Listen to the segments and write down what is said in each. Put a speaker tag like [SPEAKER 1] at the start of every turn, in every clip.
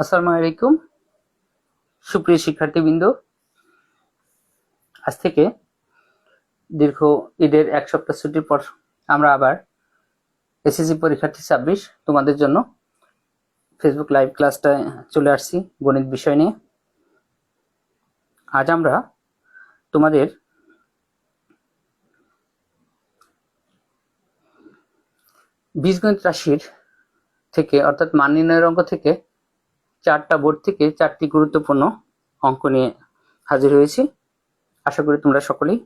[SPEAKER 1] আসসালামু আলাইকুম সুপ্রিয় শিক্ষার্থীবৃন্দ, আজ থেকে দীর্ঘ ঈদের এক সপ্তাহ ছুটির পর আমরা আবার এসএসসি পরীক্ষার্থী 26 তোমাদের জন্য ফেসবুক লাইভ ক্লাসটায় চলে আসছি গণিত বিষয় নিয়ে। আজ আমরা তোমাদের বীজগণিত রাশির থেকে অর্থাৎ মান নির্ণয়ের অঙ্ক থেকে 4টা বোর্ড থেকে 4টি গুরুত্বপূর্ণ অঙ্ক নিয়ে হাজির হয়েছি। আশা করি তোমরা সকলেই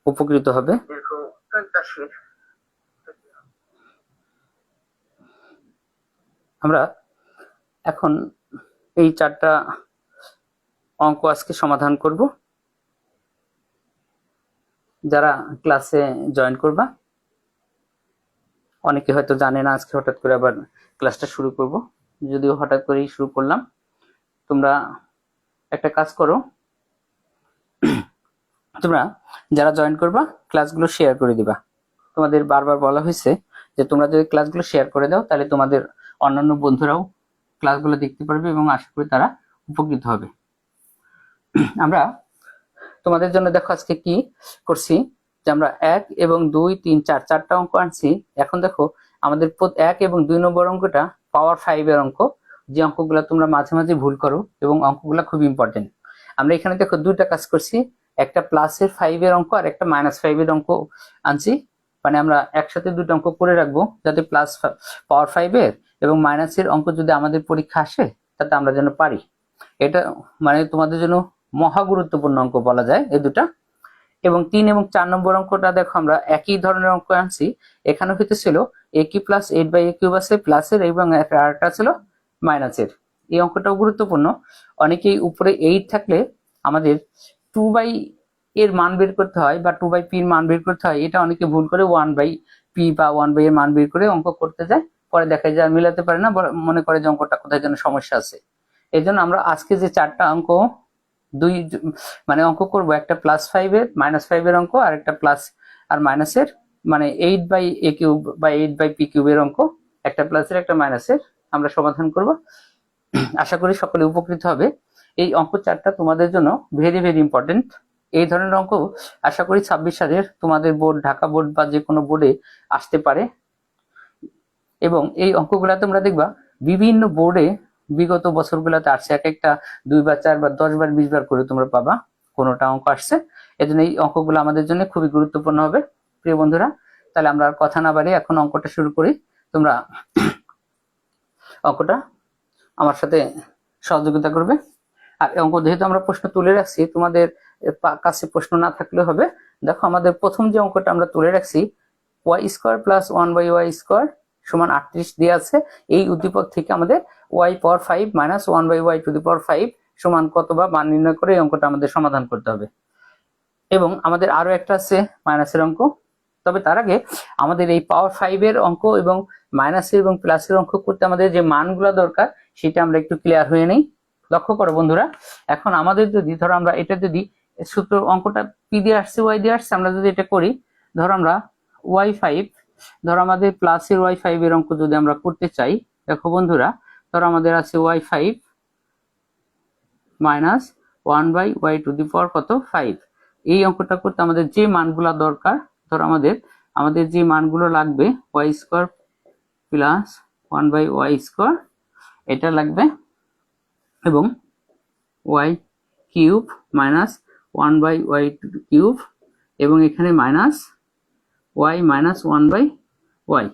[SPEAKER 1] উপকৃত হবে। আমরা এখন এই 4টা অঙ্ক আজকে সমাধান করব। যারা ক্লাসে জয়েন করবা, অনেকে হয়তো জানে না আজকে হঠাৎ করে আবার ক্লাসটা শুরু করব, যদিও হঠাৎ করেই শুরু করলাম। তোমরা একটা কাজ করো, তোমরা যারা জয়েন করবা ক্লাসগুলো শেয়ার করে দিবা। তোমাদের বারবার বলা হয়েছে যে তোমরা যদি ক্লাসগুলো শেয়ার করে দাও তাহলে তোমাদের অন্যান্য বন্ধুরাও ক্লাসগুলো দেখতে পারবে এবং আশা করি তারা উপকৃত হবে। আমরা তোমাদের জন্য দেখো আজকে কি করছি, যে আমরা 1 এবং 2, 3, 4 চারটা অঙ্ক আনছি। এখন দেখো আমাদের 1 এবং 2 নম্বর অঙ্কটা পাওয়ার 5 এর অঙ্ক, যে অঙ্কগুলো তোমরা মাঝে মাঝে ভুল করো এবং অঙ্কগুলো খুব ইম্পর্টেন্ট। আমরা এখানে দেখো দুইটা কাজ করছি, একটা প্লাসের 5 এর অঙ্ক আর একটা -5 এর অঙ্ক আনছি। মানে আমরা একসাথে দুটো অঙ্ক করে রাখবো যাতে প্লাস পাওয়ার 5 এর এবং মাইনাসের অঙ্ক যদি আমাদের পরীক্ষা আসে তাতে আমরা যেন পারি। এটা মানে তোমাদের জন্য মহা গুরুত্বপূর্ণ অঙ্ক বলা যায় এই দুটা। এবং 3 এবং 4 নম্বর অঙ্কটা দেখো আমরা একই ধরনের অঙ্ক আনছি। এখানে হইতেছিল a cube plus 8/a cube আছে প্লাসের, এবং আরেকটা ছিল মাইনাসের। এই অঙ্কটাও গুরুত্বপূর্ণ। অনেকেই উপরে 8 থাকলে আমাদের 2/p এর মান বের করতে হয় বা 2/p এর মান বের করতে হয়, এটা অনেকে ভুল করে 1/p বা 1/a এর মান বের করে অঙ্ক করতে যায়, পরে দেখা যায় আর মিলাতে পারে না, মনে করে যে অঙ্কটা কোথায় যেন সমস্যা আছে। এই জন্য আমরা আজকে যে 4টা অঙ্ক মানে অঙ্ক করব, একটা +5 এর -5 এর অঙ্ক, আর একটা প্লাস আর মাইনাসের মানে 8/a কিউব বা 8/p কিউবের অঙ্ক, একটা প্লাসের একটা মাইনাসের আমরা সমাধান করব। আশা করি সকলে উপকৃত হবে। এই অঙ্ক 4টা তোমাদের জন্য ভেরি ভেরি ইম্পর্টেন্ট। এই ধরনের অঙ্ক আশা করি 26 সালের তোমাদের বোর্ড, ঢাকা বোর্ড বা যে কোনো বোর্ডে আসতে পারে। এবং এই অঙ্কগুলা তোমরা দেখবা বিভিন্ন বোর্ডে বিগত বছরগুলোতে আসছে, এক একটা 2 বা 4 বা 10 বার 20 বার করে তোমরা পাবা কোনোটা অঙ্ক আসছে। এজন্য এই অঙ্কগুলো আমাদের জন্য খুবই গুরুত্বপূর্ণ হবে প্রিয় বন্ধুরা। তাহলে আমরা আর কথা না বাড়িয়ে এখন অঙ্কটা শুরু করি। তোমরা অঙ্কটা আমার সাথে সহযোগিতা করবে। আর অঙ্ক যেহেতু আমরা প্রশ্ন তুলে রাখছি, তোমাদের কাছে প্রশ্ন না থাকলে হবে। দেখো আমাদের প্রথম যে অঙ্কটা আমরা তুলে রাখছি, y² + 1/y² সমান 38 দিয়ে আছে। এই উদ্দীপক থেকে আমাদের y⁵ - 1/y⁵ সমান কত বা মান নির্ণয় করে এই অঙ্কটা আমাদের সমাধান করতে হবে। এবং আমাদের আরো একটা আছে মাইনাসের অঙ্ক। তবে তার আগে আমাদের এই পাওয়ার 5 এর অঙ্ক এবং মাইনাসের এবং প্লাসের অঙ্ক করতে আমাদের যে মানগুলো দরকার সেটা আমরা একটু ক্লিয়ার হয়ে নেই। লক্ষ্য করো বন্ধুরা, এখন আমাদের যদি ধরো আমরা এটা যদি সূত্র অঙ্কটা p দিয়ে আসছে y দিয়ে আসছে, আমরা যদি এটা করি, ধরো আমরা y5, ধরো আমাদের প্লাসের y5 এর অঙ্ক যদি আমরা করতে চাই, দেখো বন্ধুরা, ধরো আমাদের আছে y5 - 1/y⁵ কত 5। এই অঙ্কটা করতে আমাদের যে মানগুলো দরকার, ধরো আমাদের যে মানগুলো লাগবে y² + 1/y², এটা লাগবে, এবং y³ - 1/y³ এবং এখানে মাইনাস y - 1/y।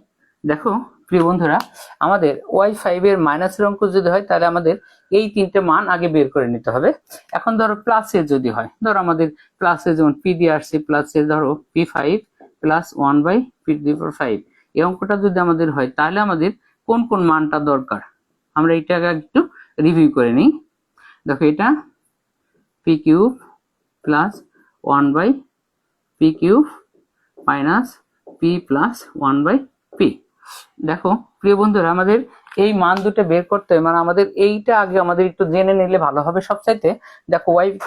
[SPEAKER 1] দেখো প্রিয় বন্ধুরা, আমাদের y5 এর মাইনাসের অঙ্ক যদি হয় তাহলে আমাদের এই তিনটে মান আগে বের করে নিতে হবে। এখন ধরো প্লাসের যদি হয়, ধরো আমাদের প্লাসে যেমন p দিয়ে আসছে, প্লাসে ধরো p5 + 1/p⁵, এই অঙ্কটা যদি আমাদের হয় তাহলে আমাদের কোন কোন মানটা দরকার আমরা এটা আগে একটু রিভিউ করে নিই। দেখো এটা p³ + 1/p³ - p + 1/p। দেখো প্রিয় বন্ধুরা, আমাদের এই মান দুটো বের করতে মানে আমাদের এইটা আগে আমাদের একটু জেনে নিলে ভালো হবে সবচাইতে। দেখো y⁵ -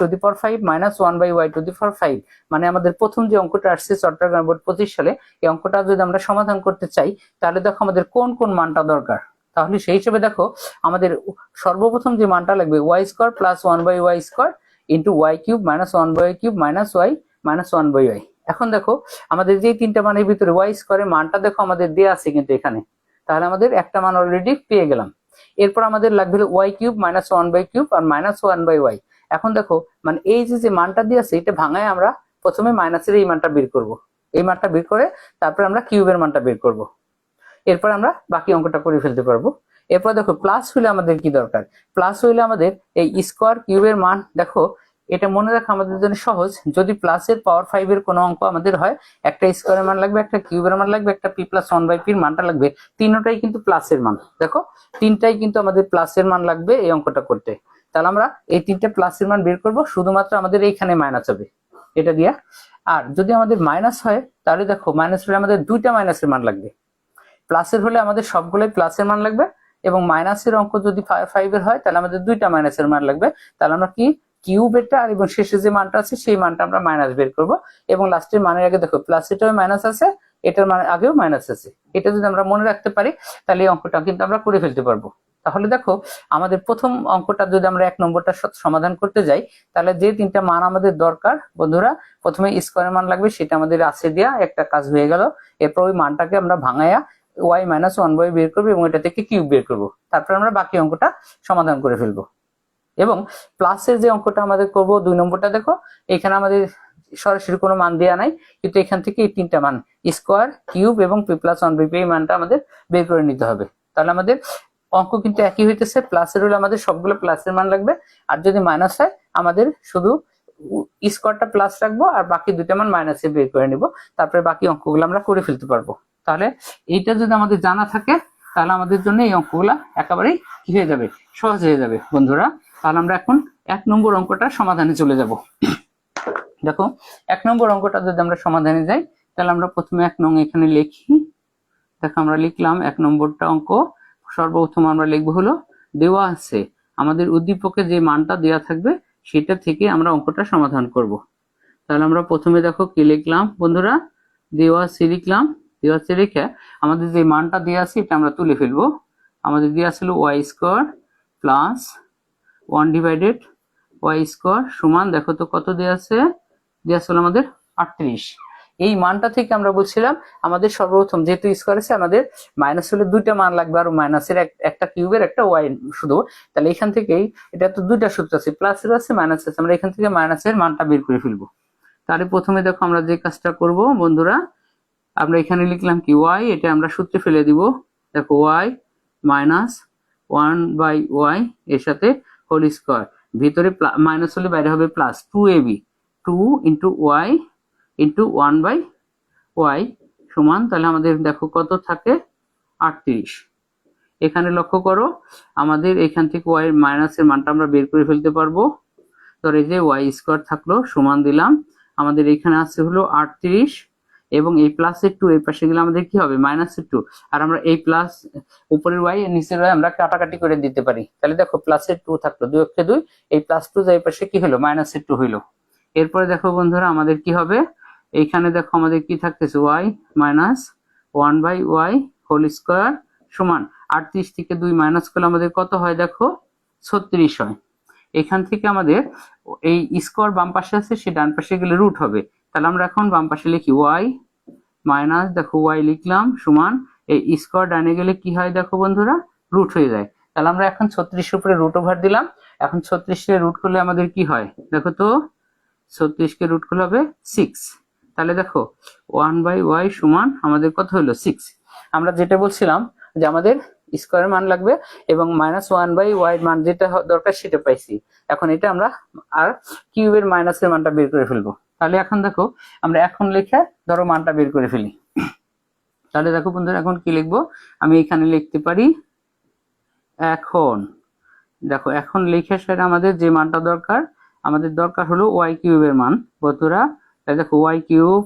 [SPEAKER 1] 1/y⁵, মানে আমাদের প্রথম যে অঙ্কটা আসছে চট্টগ্রাম বোর্ড 25 সালে, এই অঙ্কটা যদি আমরা সমাধান করতে চাই তাহলে দেখো আমাদের কোন কোন মানটা দরকার। তাহলে সেই হিসেবে দেখো আমাদের সর্বপ্রথম যে মানটা লাগবে Y square plus 1/y square into Y cube minus 1/y cube minus Y minus 1/y। এখন দেখো আমাদের যে তিনটা মানের ভিতরে ওয়াই স্কোয়ারের মানটা দেখো আমাদের দেওয়া আছে কিন্তু এখানে, তাহলে আমাদের একটা মান অলরেডি পেয়ে গেলাম। এরপর আমাদের লাগবে ওয়াই কিউব মাইনাস 1/কিউব আর মাইনাস 1/y। এখন দেখো মানে এই যে মানটা দিয়ে আছে এটা ভাঙায় আমরা প্রথমে মাইনাসের এই মানটা বের করব, এই মানটা বের করে তারপরে আমরা কিউবের মানটা বের করব, এরপর আমরা বাকি অঙ্কটা করে ফেলতে পারবো। এরপর দেখো প্লাস হইলে আমাদের কি দরকার, প্লাস হইলে আমাদের এই স্কোয়ার কিউবের মান দেখো এটা মনে রাখা আমাদের জন্য সহজ। যদি প্লাসের পাওয়ার 5 এর কোনো অঙ্ক আমাদের হয়, একটা স্কোয়ারের মান লাগবে, একটা কিউবের মান লাগবে, একটা পি প্লাস 1/p এর মানটা লাগবে, তিনটাই কিন্তু প্লাসের মান। দেখো তিনটাই কিন্তু আমাদের প্লাসের মান লাগবে এই অঙ্কটা করতে। তাহলে আমরা এই তিনটা প্লাসের মান বের করব, শুধুমাত্র আমাদের এইখানে মাইনাস হবে এটা দিয়া। আর যদি আমাদের মাইনাস হয় তাহলে দেখো মাইনাস হলে আমাদের দুইটা মাইনাসের মান লাগবে, প্লাসের হলে আমাদের সবগুলোই প্লাসের মান লাগবে, এবং মাইনাসের অঙ্ক যদি 5 এর হয় তাহলে আমাদের দুইটা মাইনাসের মান লাগবে। তাহলে আমরা কি কিউবেরটা আর এবং শেষে যে মানটা আছে সেই মানটা আমরা মাইনাস বের করব, এবং লাস্টের মানের আগে দেখো প্লাস এটাও মাইনাস আছে, এটার মানে আগেও মাইনাস আছে। এটা যদি আমরা মনে রাখতে পারি তাহলে এই অঙ্কটা কিন্তু আমরা করে ফেলতে পারবো। তাহলে দেখো আমাদের প্রথম অঙ্কটা যদি আমরা 1 নম্বরটা সমাধান করতে যাই, তাহলে যে তিনটা মান আমাদের দরকার বন্ধুরা, প্রথমে স্কোয়ারের মান লাগবে, সেটা আমাদের আছে দেয়া, একটা কাজ হয়ে গেল। এরপর ওই মানটাকে আমরা ভাঙায়া ওয়াই মাইনাস 1/y বের করবো এবং এটা থেকে কিউব বের করবো, তারপর আমরা বাকি অঙ্কটা সমাধান করে ফেলবো। এবং প্লাসের যে অঙ্কটা আমাদের করব 2 নম্বরটা, দেখো এখানে আমাদের সরাসরি কোনো মান দেওয়া নাই, কিন্তু এখান থেকে এই তিনটা মান স্কোয়ার কিউব এবং পি প্লাস 1/p এই মানটা আমাদের বের করে নিতে হবে। তাহলে আমাদের অঙ্ক কিন্তু একই হইতেছে, প্লাসের হলে আমাদের সবগুলো প্লাসের মান লাগবে, আর যদি মাইনাস হয় আমাদের শুধু স্কোয়ারটা প্লাস রাখবো আর বাকি দুইটা মান মাইনাসে বের করে নিব, তারপরে বাকি অঙ্কগুলো আমরা করে ফেলতে পারবো। তাহলে এইটা যদি আমাদের জানা থাকে তাহলে আমাদের জন্য এই অঙ্কগুলা একেবারেই কি হয়ে যাবে, সহজ হয়ে যাবে বন্ধুরা। তাহলে আমরা এখন 1 নম্বর অঙ্কটা সমাধানে চলে যাব। দেখো 1 নম্বর অঙ্কটা যদি আমরা সমাধানে যাই তাহলে আমরা প্রথমে 1 নং এখানে লিখি। দেখো আমরা লিখলাম 1 নম্বরটা অঙ্ক। সর্বপ্রথম আমরা লিখবো হলো দেওয়া আছে আমাদের উদ্দীপকে যে মানটা দেওয়া থাকবে সেটা থেকে আমরা অঙ্কটা সমাধান করব। তাহলে আমরা প্রথমে দেখো কি লিখলাম বন্ধুরা, দেওয়া আছে লিখলাম, দেওয়া আছে লিখে আমাদের যে মানটা দেওয়া আছে এটা আমরা তুলে ফেলবো। আমাদের দেওয়া ছিল Y square plus 1/y square সমান, দেখো তো কত দেওয়া আছে, দেওয়া ছিল আমাদের 38। এই মানটা থেকে আমরা বলছিলাম আমাদের সর্বপ্রথম যেহেতু স্কোয়ার আছে আমাদের মাইনাস হলে দুইটা মান লাগবে, আর মাইনাসের একটা কিউবের একটা ওয়াই শুধু। তাহলে এখান থেকেই এটা তো দুইটা সূত্র আছে, প্লাসের আছে মাইনাস আছে, আমরা এখান থেকে মাইনাসের মানটা বের করে ফেলবো। তাহলে প্রথমে দেখো আমরা যে কাজটা করব বন্ধুরা, আমরা এখানে লিখলাম কি ওয়াই, এটা আমরা সূত্রে ফেলে দিব। দেখো ওয়াই মাইনাস 1/y এর সাথে হোল স্কোয়ার, ভিতরে মাইনাস হলে বাইরে হবে plus 2ab 2 into Y into 1/y সমান, তাহলে আমাদের দেখো কত থাকে 38। এখানে লক্ষ্য করো আমাদের এখান থেকে ওয়াই মাইনাসের মানটা আমরা বের করে ফেলতে পারবো। ধর এই যে ওয়াই স্কোয়ার থাকলো সমান দিলাম, আমাদের এখানে আছে হলো 38 এবং এই প্লাসের 2 এই পাশে গেলে আমাদের কি হবে মাইনাসের 2, আর আমরা এই প্লাস উপরের ওয়াই এর নিচের ওয়াই আমরা কাটাকাটি করে দিতে পারি। তাহলে দেখো প্লাসের 2 থাকলো, 2 × 2, এই প্লাস 2 এই পাশে কি হলো মাইনাসের 2 হইলো। এরপরে দেখো বন্ধুরা আমাদের কি হবে, এইখানে দেখো আমাদের কি থাকতেছে Y minus 1/y whole square সমান 38 থেকে 2 মাইনাস করলে আমাদের কত হয় দেখো 36 হয়। এখান থেকে আমাদের এই স্কোয়ার বাম পাশে আছে, সে ডান পাশে গেলে রুট হবে। তাহলে আমরা এখন বাম পাশে লিখি ওয়াই মাইনাস, দেখো ওয়াই লিখলাম সমান, এই স্কোয়ার ডানে গেলে কি হয় দেখো বন্ধুরা রুট হয়ে যায়। তাহলে আমরা এখন 36 এর উপরে রুট ওভার দিলাম। এখন 36 কে রুট করলে আমাদের কি হয় দেখো তো, 36 কে রুট করলে হবে 6। তাহলে দেখো 1/y সমান আমাদের কত হলো 6। আমরা যেটা বলছিলাম যে আমাদের স্কোয়ারের মান লাগবে এবং -1/y মান যেটা দরকার সেটা পাইছি। এখন এটা আমরা আর কিউবের মাইনাসের মানটা বের করে ফেলবো। তাহলে এখন দেখো আমরা এখন লিখে ধরো মানটা বের করে ফেলি। তাহলে দেখো বন্ধুরা এখন কি লিখবো, আমি এখানে লিখতে পারি এখন, দেখো এখন লিখে সেটা আমাদের যে মানটা দরকার, আমাদের দরকার হলো ওয়াই কিউবের মান বন্ধুরা। তাহলে দেখো ওয়াই কিউব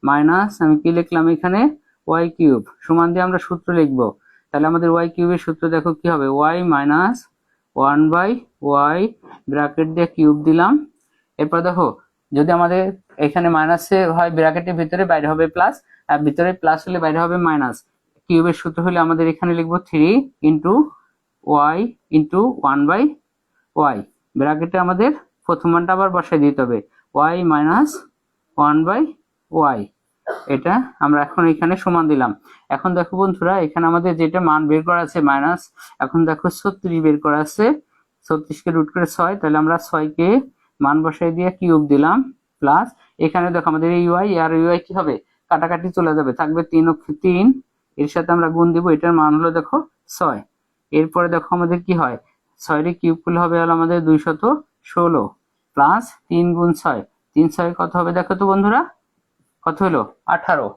[SPEAKER 1] মাইনাস আমি কি লিখলাম এখানে ওয়াই কিউব সমান দিয়ে আমরা সূত্র লিখবো। তাহলে আমাদের ওয়াই কিউবের সূত্র দেখো কি হবে, ওয়াই মাইনাস 1/y ব্র্যাকেট দিয়ে কিউব দিলাম। এরপর দেখো যদি আমাদের এখানে মাইনাসে হয় ব্র্যাকেটের ভিতরে বাইরে হবে প্লাস, আর ভিতরে প্লাস হলে বাইরে হবে মাইনাস। কিউবের সূত্র হলে আমাদের এখানে লিখবো 3 ইন্টু ওয়াই ইন্টু 1/y, ব্র্যাকেটে আমাদের প্রথম মানটা আবার বসাই দিতে হবে y মাইনাস 1/y। এটা আমরা এখন এখানে সমান দিলাম। এখন দেখো বন্ধুরা, এখানে আমাদের যেটা মান বের করা আছে মাইনাস, এখন দেখো 36 বের করা আছে, 36 কে রুট করে 6, তাহলে আমরা 6 কে মান বসাই দিয়ে কিউব দিলাম, প্লাস এখানে দেখো আমাদের এই y আর y কি হবে, কাটাকাটি চলে যাবে, থাকবে 3 অক্ষে 3, এর সাথে আমরা গুণ দিব, এটার মান হলো দেখো 6। এরপরে দেখো আমাদের কি হয়, 6 এর কিউব করলে হবে হলো আমাদের 216 প্লাস 3 গুণ 6, 3 6 কত হবে দেখো তো বন্ধুরা, কত হলো 18।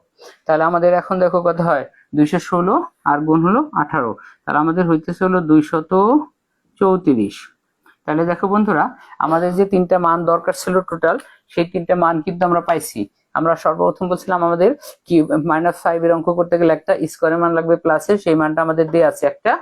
[SPEAKER 1] তাহলে আমাদের এখন দেখো কত হয়, 216 আর গুণ হলো 18, তাহলে আমাদের হইতেছে হলো 234। তাহলে দেখো বন্ধুরা, আমাদের যে তিনটা মান দরকার ছিল টোটাল, সেই তিনটা মান কিন্তু আমরা পাইছি। আমরা সর্বপ্রথম বলছিলাম আমাদের কিউব -5 এর অঙ্ক করতে গেলে একটা স্কোয়ারের মান লাগবে প্লাসের, সেই মানটা আমাদের দেয়া আছে একটা,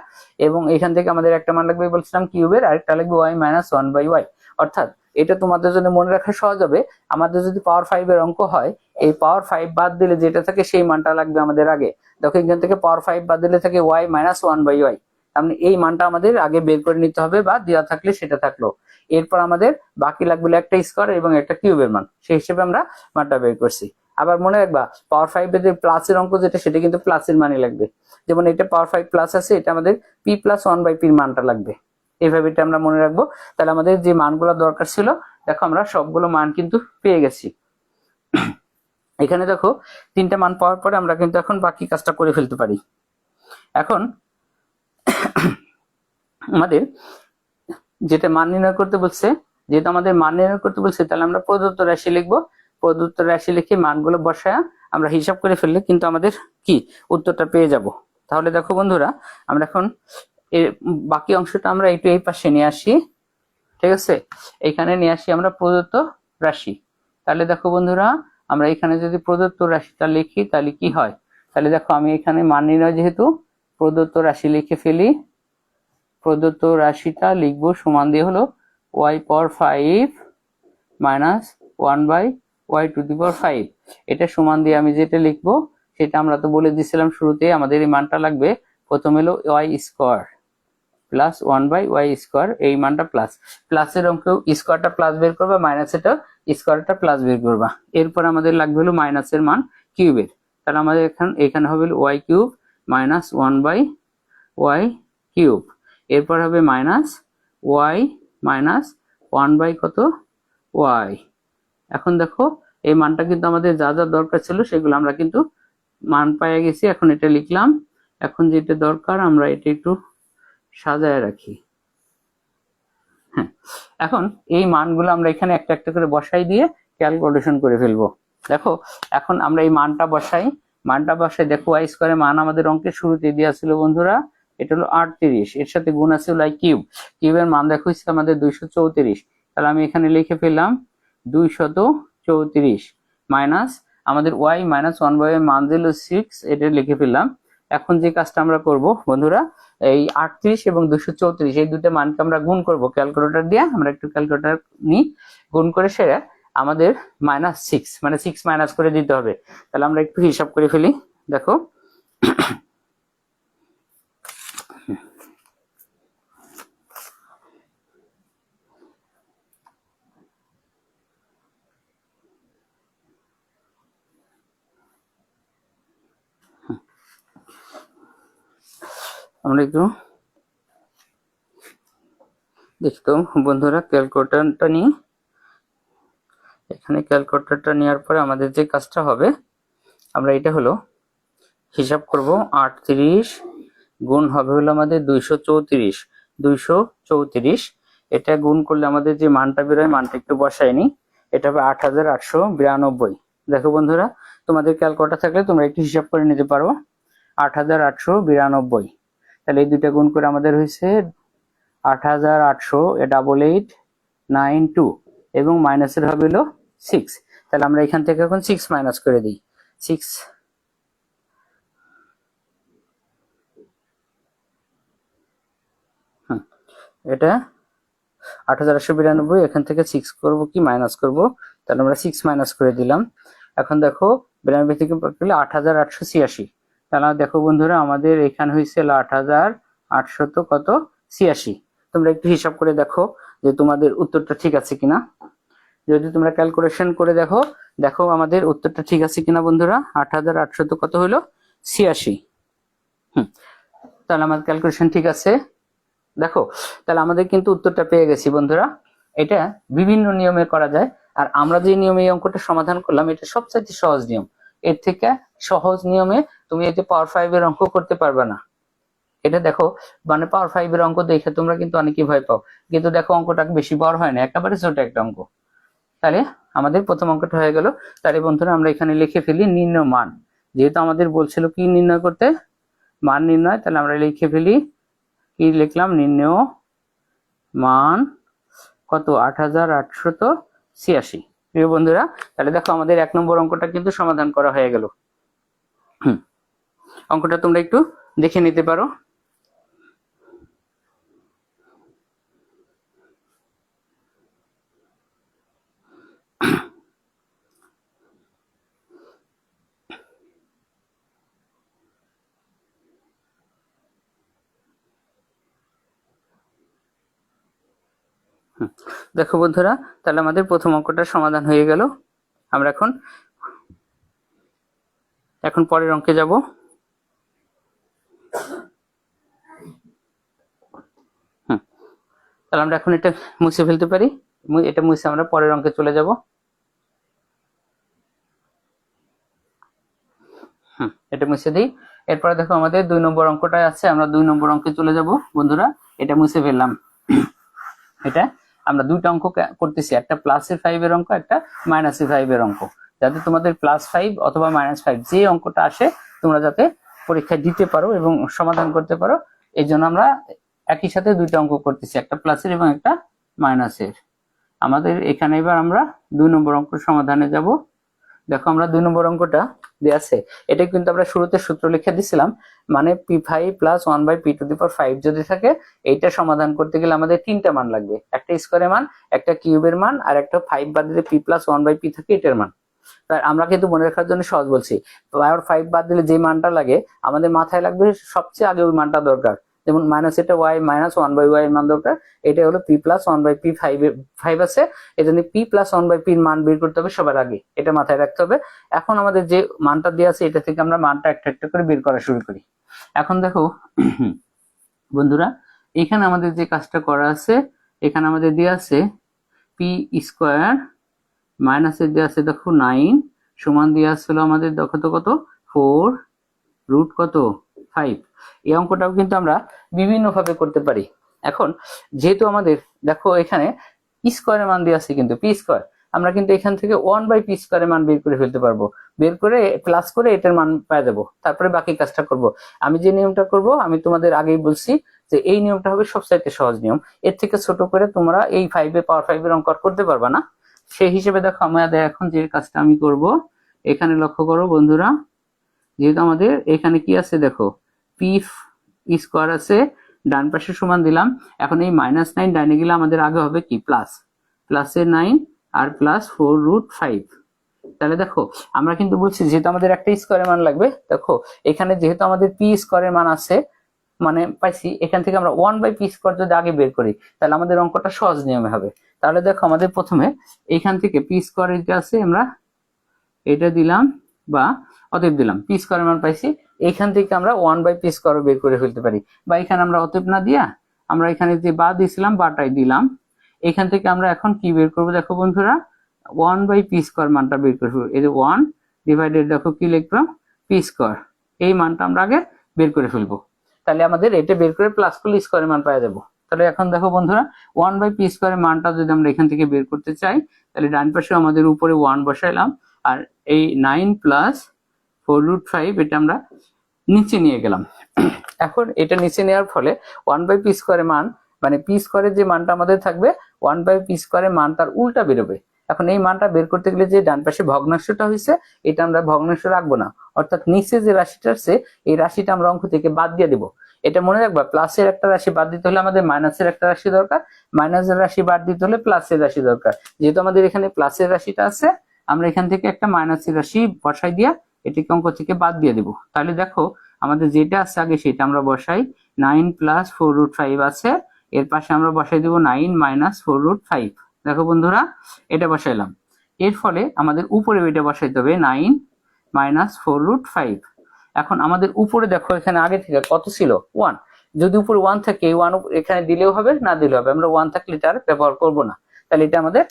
[SPEAKER 1] এবং এখান থেকে আমাদের একটা মান লাগবে বলছিলাম কিউবের, আরেকটা লাগবে y মাইনাস 1/y। অর্থাৎ এটা তোমাদের জন্য মনে রাখা সহজ হবে, আমাদের যদি পাওয়ার 5 এর অঙ্ক হয়, এই পাওয়ার 5 বাদ দিলে যেটা থাকে সেই মানটা লাগবে আমাদের আগে। দেখো এখান থেকে পাওয়ার 5 বাদ দিলে থাকে y মাইনাস 1/y, তাহলে এই মানটা আমাদের আগে বের করে নিতে হবে, বা দেওয়া থাকলে সেটা থাকলো। এরপর আমাদের বাকি লাগবে একটা স্কোয়ার এবং একটা কিউবের মান, সেই হিসেবে আমরা মানটা বের করছি। আবার মনে রাখবা, পাওয়ার 5 এর যে প্লাসের অঙ্ক যেটা, সেটা কিন্তু প্লাসের মানই লাগবে। যেমন এটা পাওয়ার 5 প্লাস আছে, এটা আমাদের p প্লাস 1/p এর মানটা লাগবে, এইভাবে এটা আমরা মনে রাখবো। তাহলে আমাদের যে মানগুলো দরকার ছিল, দেখো আমরা সবগুলো মান কিন্তু পেয়ে গেছি। এখানে দেখো তিনটা মান পাওয়ার পরে আমরা কিন্তু এখন বাকি কাজটা করে ফেলতে পারি। এখন আমাদের যেটা মান নির্ণয় করতে বলছে, যেহেতু আমাদের মান নির্ণয় করতে বলছে, তাহলে আমরা প্রদত্ত রাশি লিখবো। প্রদত্ত রাশি লিখে মানগুলো বসায় আমরা হিসাব করে ফেললে কিন্তু আমাদের কি উত্তরটা পেয়ে যাব। তাহলে দেখো বন্ধুরা, আমরা এখন এর বাকি অংশটা আমরা একটু এই পাশে নিয়ে আসি, ঠিক আছে, এখানে নিয়ে আসি আমরা প্রদত্ত রাশি। তাহলে দেখো বন্ধুরা, আমরা এখানে যদি প্রদত্ত রাশিটা লিখি তাহলে কি হয়, তাহলে দেখো আমি এখানে মান নির্ণয় যেহেতু প্রদত্ত রাশি লিখে ফেলি, প্রদত্ত রাশিটা লিখবো সমান দিয়ে হলো y power 5 minus 1/y to the power 5। এটা সমান দিয়ে আমি যেটা লিখবো সেটা আমরা তো বলে দিয়েছিলাম শুরুতে, আমাদের এই মানটা লাগবে প্রথম হলো y square plus 1/y square, এই মানটা প্লাস, প্লাসের অঙ্ক স্কোয়ারটা প্লাস বের করবা, মাইনাসেরটা স্কোয়ারটা প্লাস বের করবা। এরপর আমাদের লাগবে হলো মাইনাসের মান কিউবের, তাহলে আমাদের এখানে হবে y cube minus 1/y cube, এরপর হবে মাইনাস y মাইনাস 1/, কত y। এখন দেখো এই মানটা কিন্তু আমাদের যা যা দরকার ছিল সেগুলো আমরা কিন্তু মান পেয়ে গেছি। এখন এটা লিখলাম, এখন যেটা দরকার আমরা এটা একটু সাজায় রাখি। হ্যাঁ, এখন এই মানগুলো আমরা এখানে একটা একটা করে বসাই দিয়ে ক্যালকুলেশন করে ফেলবো। দেখো এখন আমরা এই মানটা বসাই, দেখো y স্কোয়ারের মান আমাদের অঙ্কের শুরুতে দেওয়া ছিল বন্ধুরা, এটা হলো 38, এর সাথে গুণ আছে হলো কিউব, কিউবের মান দেখো হচ্ছে আমাদের 234, তাহলে আমি এখানে লিখে ফেললাম 234 মাইনাস আমাদের y মাইনাস 1/y এর মান দিল 6, এটা লিখে ফেললাম। এখন যে কাজটা আমরা করব বন্ধুরা, এই 38 এবং 234 এই দুটো মানকে আমরা গুণ করব ক্যালকুলেটর দিয়ে, আমরা একটু ক্যালকুলেটর নিই, গুণ করে সেটা আমাদের -6 মানে 6 মাইনাস করে দিতে হবে। তাহলে আমরা একটু হিসাব করে ফেলি, দেখো আমরা একটু দেখতো বন্ধুরা ক্যালকুলেটরটা নিই, এখানে ক্যালকুলেটরটা নেওয়ার পরে আমাদের যে কাজটা হবে, আমরা এটা হলো হিসাব করব 38 গুণ হবে হলো আমাদের 234, এটা গুণ করলে আমাদের যে মানটা বেরোয়, মানটা একটু বসাই নি, এটা হবে 8892। দেখো বন্ধুরা, তোমাদের ক্যালকুলেটর থাকলে তোমরা একটু হিসাব করে নিতে পারো, 8892। তাহলে এই দুইটা গুণ করে আমাদের হয়েছে 888892 এবং মাইনাসের হবে হলো 6। তাহলে আমরা এখান থেকে এখন 6 মাইনাস করে দিই, 6 এটা 8892, এখান থেকে 6 করব কি মাইনাস করব, তাহলে আমরা 6 মাইনাস করে দিলাম। এখন দেখো 92 থেকে করলে 8886, তাহলে দেখো বন্ধুরা আমাদের এখানে হয়েছিল 8,800 কত 86। তোমরা একটু হিসাব করে দেখো যে তোমাদের উত্তরটা ঠিক আছে কিনা। যদি তোমরা ক্যালকুলেশন করে দেখো, দেখো আমাদের উত্তরটা ঠিক আছে কিনা বন্ধুরা। 8,800 কত হলো 86। তাহলে আমাদের ক্যালকুলেশন ঠিক আছে। দেখো তাহলে আমাদের কিন্তু উত্তরটা পেয়ে গেছি বন্ধুরা। এটা বিভিন্ন নিয়মে করা যায়, আর আমরা যে নিয়মে এই অঙ্কটা সমাধান করলাম এটা সবচেয়ে সহজ নিয়ম। এর থেকে সহজ নিয়মে তুমি এই যে পাওয়ার 5 এর অঙ্ক করতে পারবে না। এটা দেখো মানে পাওয়ার 5 এর অঙ্ক দেখে তোমরা কিন্তু অনেকেই ভয় পাও, কিন্তু দেখো অঙ্কটা বেশি বড় হয় না, একেবারে ছোট একটা অঙ্ক। তাহলে আমাদের প্রথম অঙ্কটা হয়ে গেল। তাহলে বন্ধুরা আমরা এখানে লিখে ফেলি নির্ণয় মান। যেহেতু আমাদের বলছিল কি নির্ণয় করতে, মান নির্ণয়, তাহলে আমরা লিখে ফেলি কি লিখলাম, নির্ণয় মান কত 8,886। প্রিয় বন্ধুরা তাহলে দেখো আমাদের 1 নম্বর অঙ্কটা কিন্তু সমাধান করা হয়ে গেল। অঙ্কটা তোমরা একটু দেখে নিতে পারো। দেখো বন্ধুরা তাহলে আমাদের প্রথম অঙ্কটার সমাধান হয়ে গেল। আমরা এখন পরের অঙ্কে যাব। তাহলে আমরা এখন এটা মুছে ফেলতে পারি, এটা মুছে আমরা পরের অঙ্কে চলে যাব। এটা মুছে দিই। এরপরে দেখো আমাদের 2 নম্বর অঙ্কটা আছে, আমরা 2 নম্বর অঙ্কে চলে যাব বন্ধুরা। এটা মুছে ফেললাম। এটা আমরা দুইটা অঙ্ক করতেছি, একটা +5 এর অঙ্ক, একটা -5 এর অঙ্ক। যাতে তোমাদের +5 অথবা -5 যে অঙ্কটা আসে তোমরা যাতে পরীক্ষায় দিতে পারো এবং সমাধান করতে পারো, এই জন্য আমরা একই সাথে দুইটা অঙ্ক করতেছি, একটা প্লাসের এবং একটা মাইনাসের। আমাদের এখানে এবার আমরা 2 নম্বর অঙ্ক সমাধানে যাব। দেখো আমরা 2 নম্বর অঙ্কটা দেয়া আছে, এটা কিন্তু আমরা শুরুতে সূত্র লিখে দিছিলাম, মানে p5 + 1/p⁵ যদি থাকে, এইটা সমাধান করতে গেলে আমাদের তিনটা মান লাগবে, একটা স্কয়ারের মান, একটা কিউবের মান, আর একটা 5 বাদ দিলে p + 1/p থাকে এটার মান। তাই আমরা কিন্তু মনে রাখার জন্য সহজ বলছি, পাওয়ার 5 বাদ দিলে যে মানটা লাগে আমাদের মাথায় লাগবে সবচেয়ে আগে ওই মানটা দরকার। যেমন মাইনাস এটা y -1/y এর মান দরকার, এটা হলো p + 1/p5 আছে, এজন্য p + 1/p এর মান বের করতে হবে সবার আগে, এটা মাথায় রাখতে হবে। এখন আমাদের যে মানটা দেওয়া আছে এটা থেকে আমরা মানটা একটা একটা করে বের করা শুরু করি। এখন দেখো বন্ধুরা এখানে আমাদের যে কাজটা করা আছে, এখানে আমাদের দেওয়া আছে p² মাইনাসের দেওয়া আছে দেখো 9 সমান দেওয়া ছিল আমাদের দেখো তো কত 4 রুট কত 5। এই অঙ্কটাও কিন্তু আমরা বিভিন্ন ভাবে করতে পারি। এখন যেহেতু আমাদের দেখো এখানে স্কয়ারের মান দেওয়া আছে কিন্তু p², আমরা কিন্তু এখান থেকে 1/p² এর মান বের করে ফেলতে পারবো, বের করে প্লাস করে এটার মান পেয়ে যাবো, তারপরে বাকি কাজটা করব। আমি যে নিয়মটা করব আমি তোমাদের আগেই বলছি যে এই নিয়মটা হবে সবচাইতে সহজ নিয়ম, এর থেকে ছোট করে তোমরা এই 5 এ পাওয়ার 5 এর অঙ্ক করতে পারবা না। সেই হিসেবে দেখো আমাদের এখন যে কাজটা আমি করব, এখানে লক্ষ্য করো বন্ধুরা, যেহেতু আমাদের এখানে কি আছে দেখো p² আছে, ডান পাশে সমান দিলাম। এখন এই -9 ডাইনে গেলে আমাদের আগে হবে কি প্লাসের 9 আর +4√5। তাহলে দেখো আমরা কিন্তু বলছি যেহেতু আমাদের একটা স্কয়ারের মান লাগবে, দেখো এখানে যেহেতু আমাদের p² এর মান আছে মানে পাইছি, এখান থেকে আমরা 1/p² যদি আগে বের করি তাহলে আমাদের অঙ্কটা সহজ নিয়মে হবে। তাহলে দেখো আমাদের প্রথমে এইখান থেকে p² যেটা আছে আমরা এটা দিলাম বা অতএব দিলাম, p² এর মান পাইছি, এইখান থেকে আমরা 1/p² বের করে ফেলতে পারি, বা এখানে আমরা অতএব না দিয়া আমরা এখানে যে বা দিয়েছিলাম বাটাই দিলাম। এখান থেকে আমরা এখন কি বের করব দেখো বন্ধুরা, 1/p² মানটা বের করে ফেলবো। এই যে 1 ডিভাইডেড দেখো কি লিখলাম p², এই মানটা আমরা আগে বের করে ফেলবো। তাহলে আমাদের এটা বের করে প্লাস করলে স্কয়ারের মান পাওয়া যাবে। তাহলে এখন দেখো বন্ধুরা 1/p² এর মানটা যদি আমরা এখান থেকে বের করতে চাই, তাহলে ডান পাশে আমাদের উপরে 1 বসাইলাম, আর এই 9 + 4√5 এটা আমরা নিচে নিয়ে গেলাম। এখন এটা নিচে নেওয়ার ফলে 1/p² এর মান মানে p² এর যে মানটা আমাদের থাকবে 1/p² এর মান তার উল্টা বেরোবে। এখন এই মানটা বের করতে গেলে যে ডান পাশে ভগ্নাংশটা হয়েছে এটা আমরা ভগ্নাংশ রাখবো না, অর্থাৎ নিচে যে রাশিটা আছে এই রাশিটা আমরা অঙ্ক থেকে বাদ দিয়ে দেবো। এটা মনে রাখবা, প্লাসের একটা রাশি বাদ দিতে হলে আমাদের মাইনাসের একটা রাশি দরকার, মাইনাসের রাশি বাদ দিতে হলে প্লাসের রাশি দরকার। যেহেতু আমাদের এখানে প্লাসের রাশিটা আছে, আমরা এখান থেকে একটা মাইনাসের রাশি বসাই দিয়া এটিকে অঙ্ক থেকে বাদ দিয়ে দিব। তাহলে দেখো আমাদের যেটা আছে আগে সেটা আমরা বসাই, 9 প্লাস 4√5 আছে, এর পাশে আমরা বসাই দিব 9 মাইনাস 4√5। দেখো বন্ধুরা এটা বসাইলাম, এর ফলে আমাদের উপরে এটা বসাইতে হবে 9 মাইনাস 4√5। এখন আমাদের উপরে দেখো এখানে আগে থেকে কত ছিল 1, যদি উপরে 1 থাকে এই 1 এখানে দিলেও হবে না দিলেও হবে, আমরা 1 থাকলে এটা আর ব্যবহার করব না। তাহলে এটা আমাদের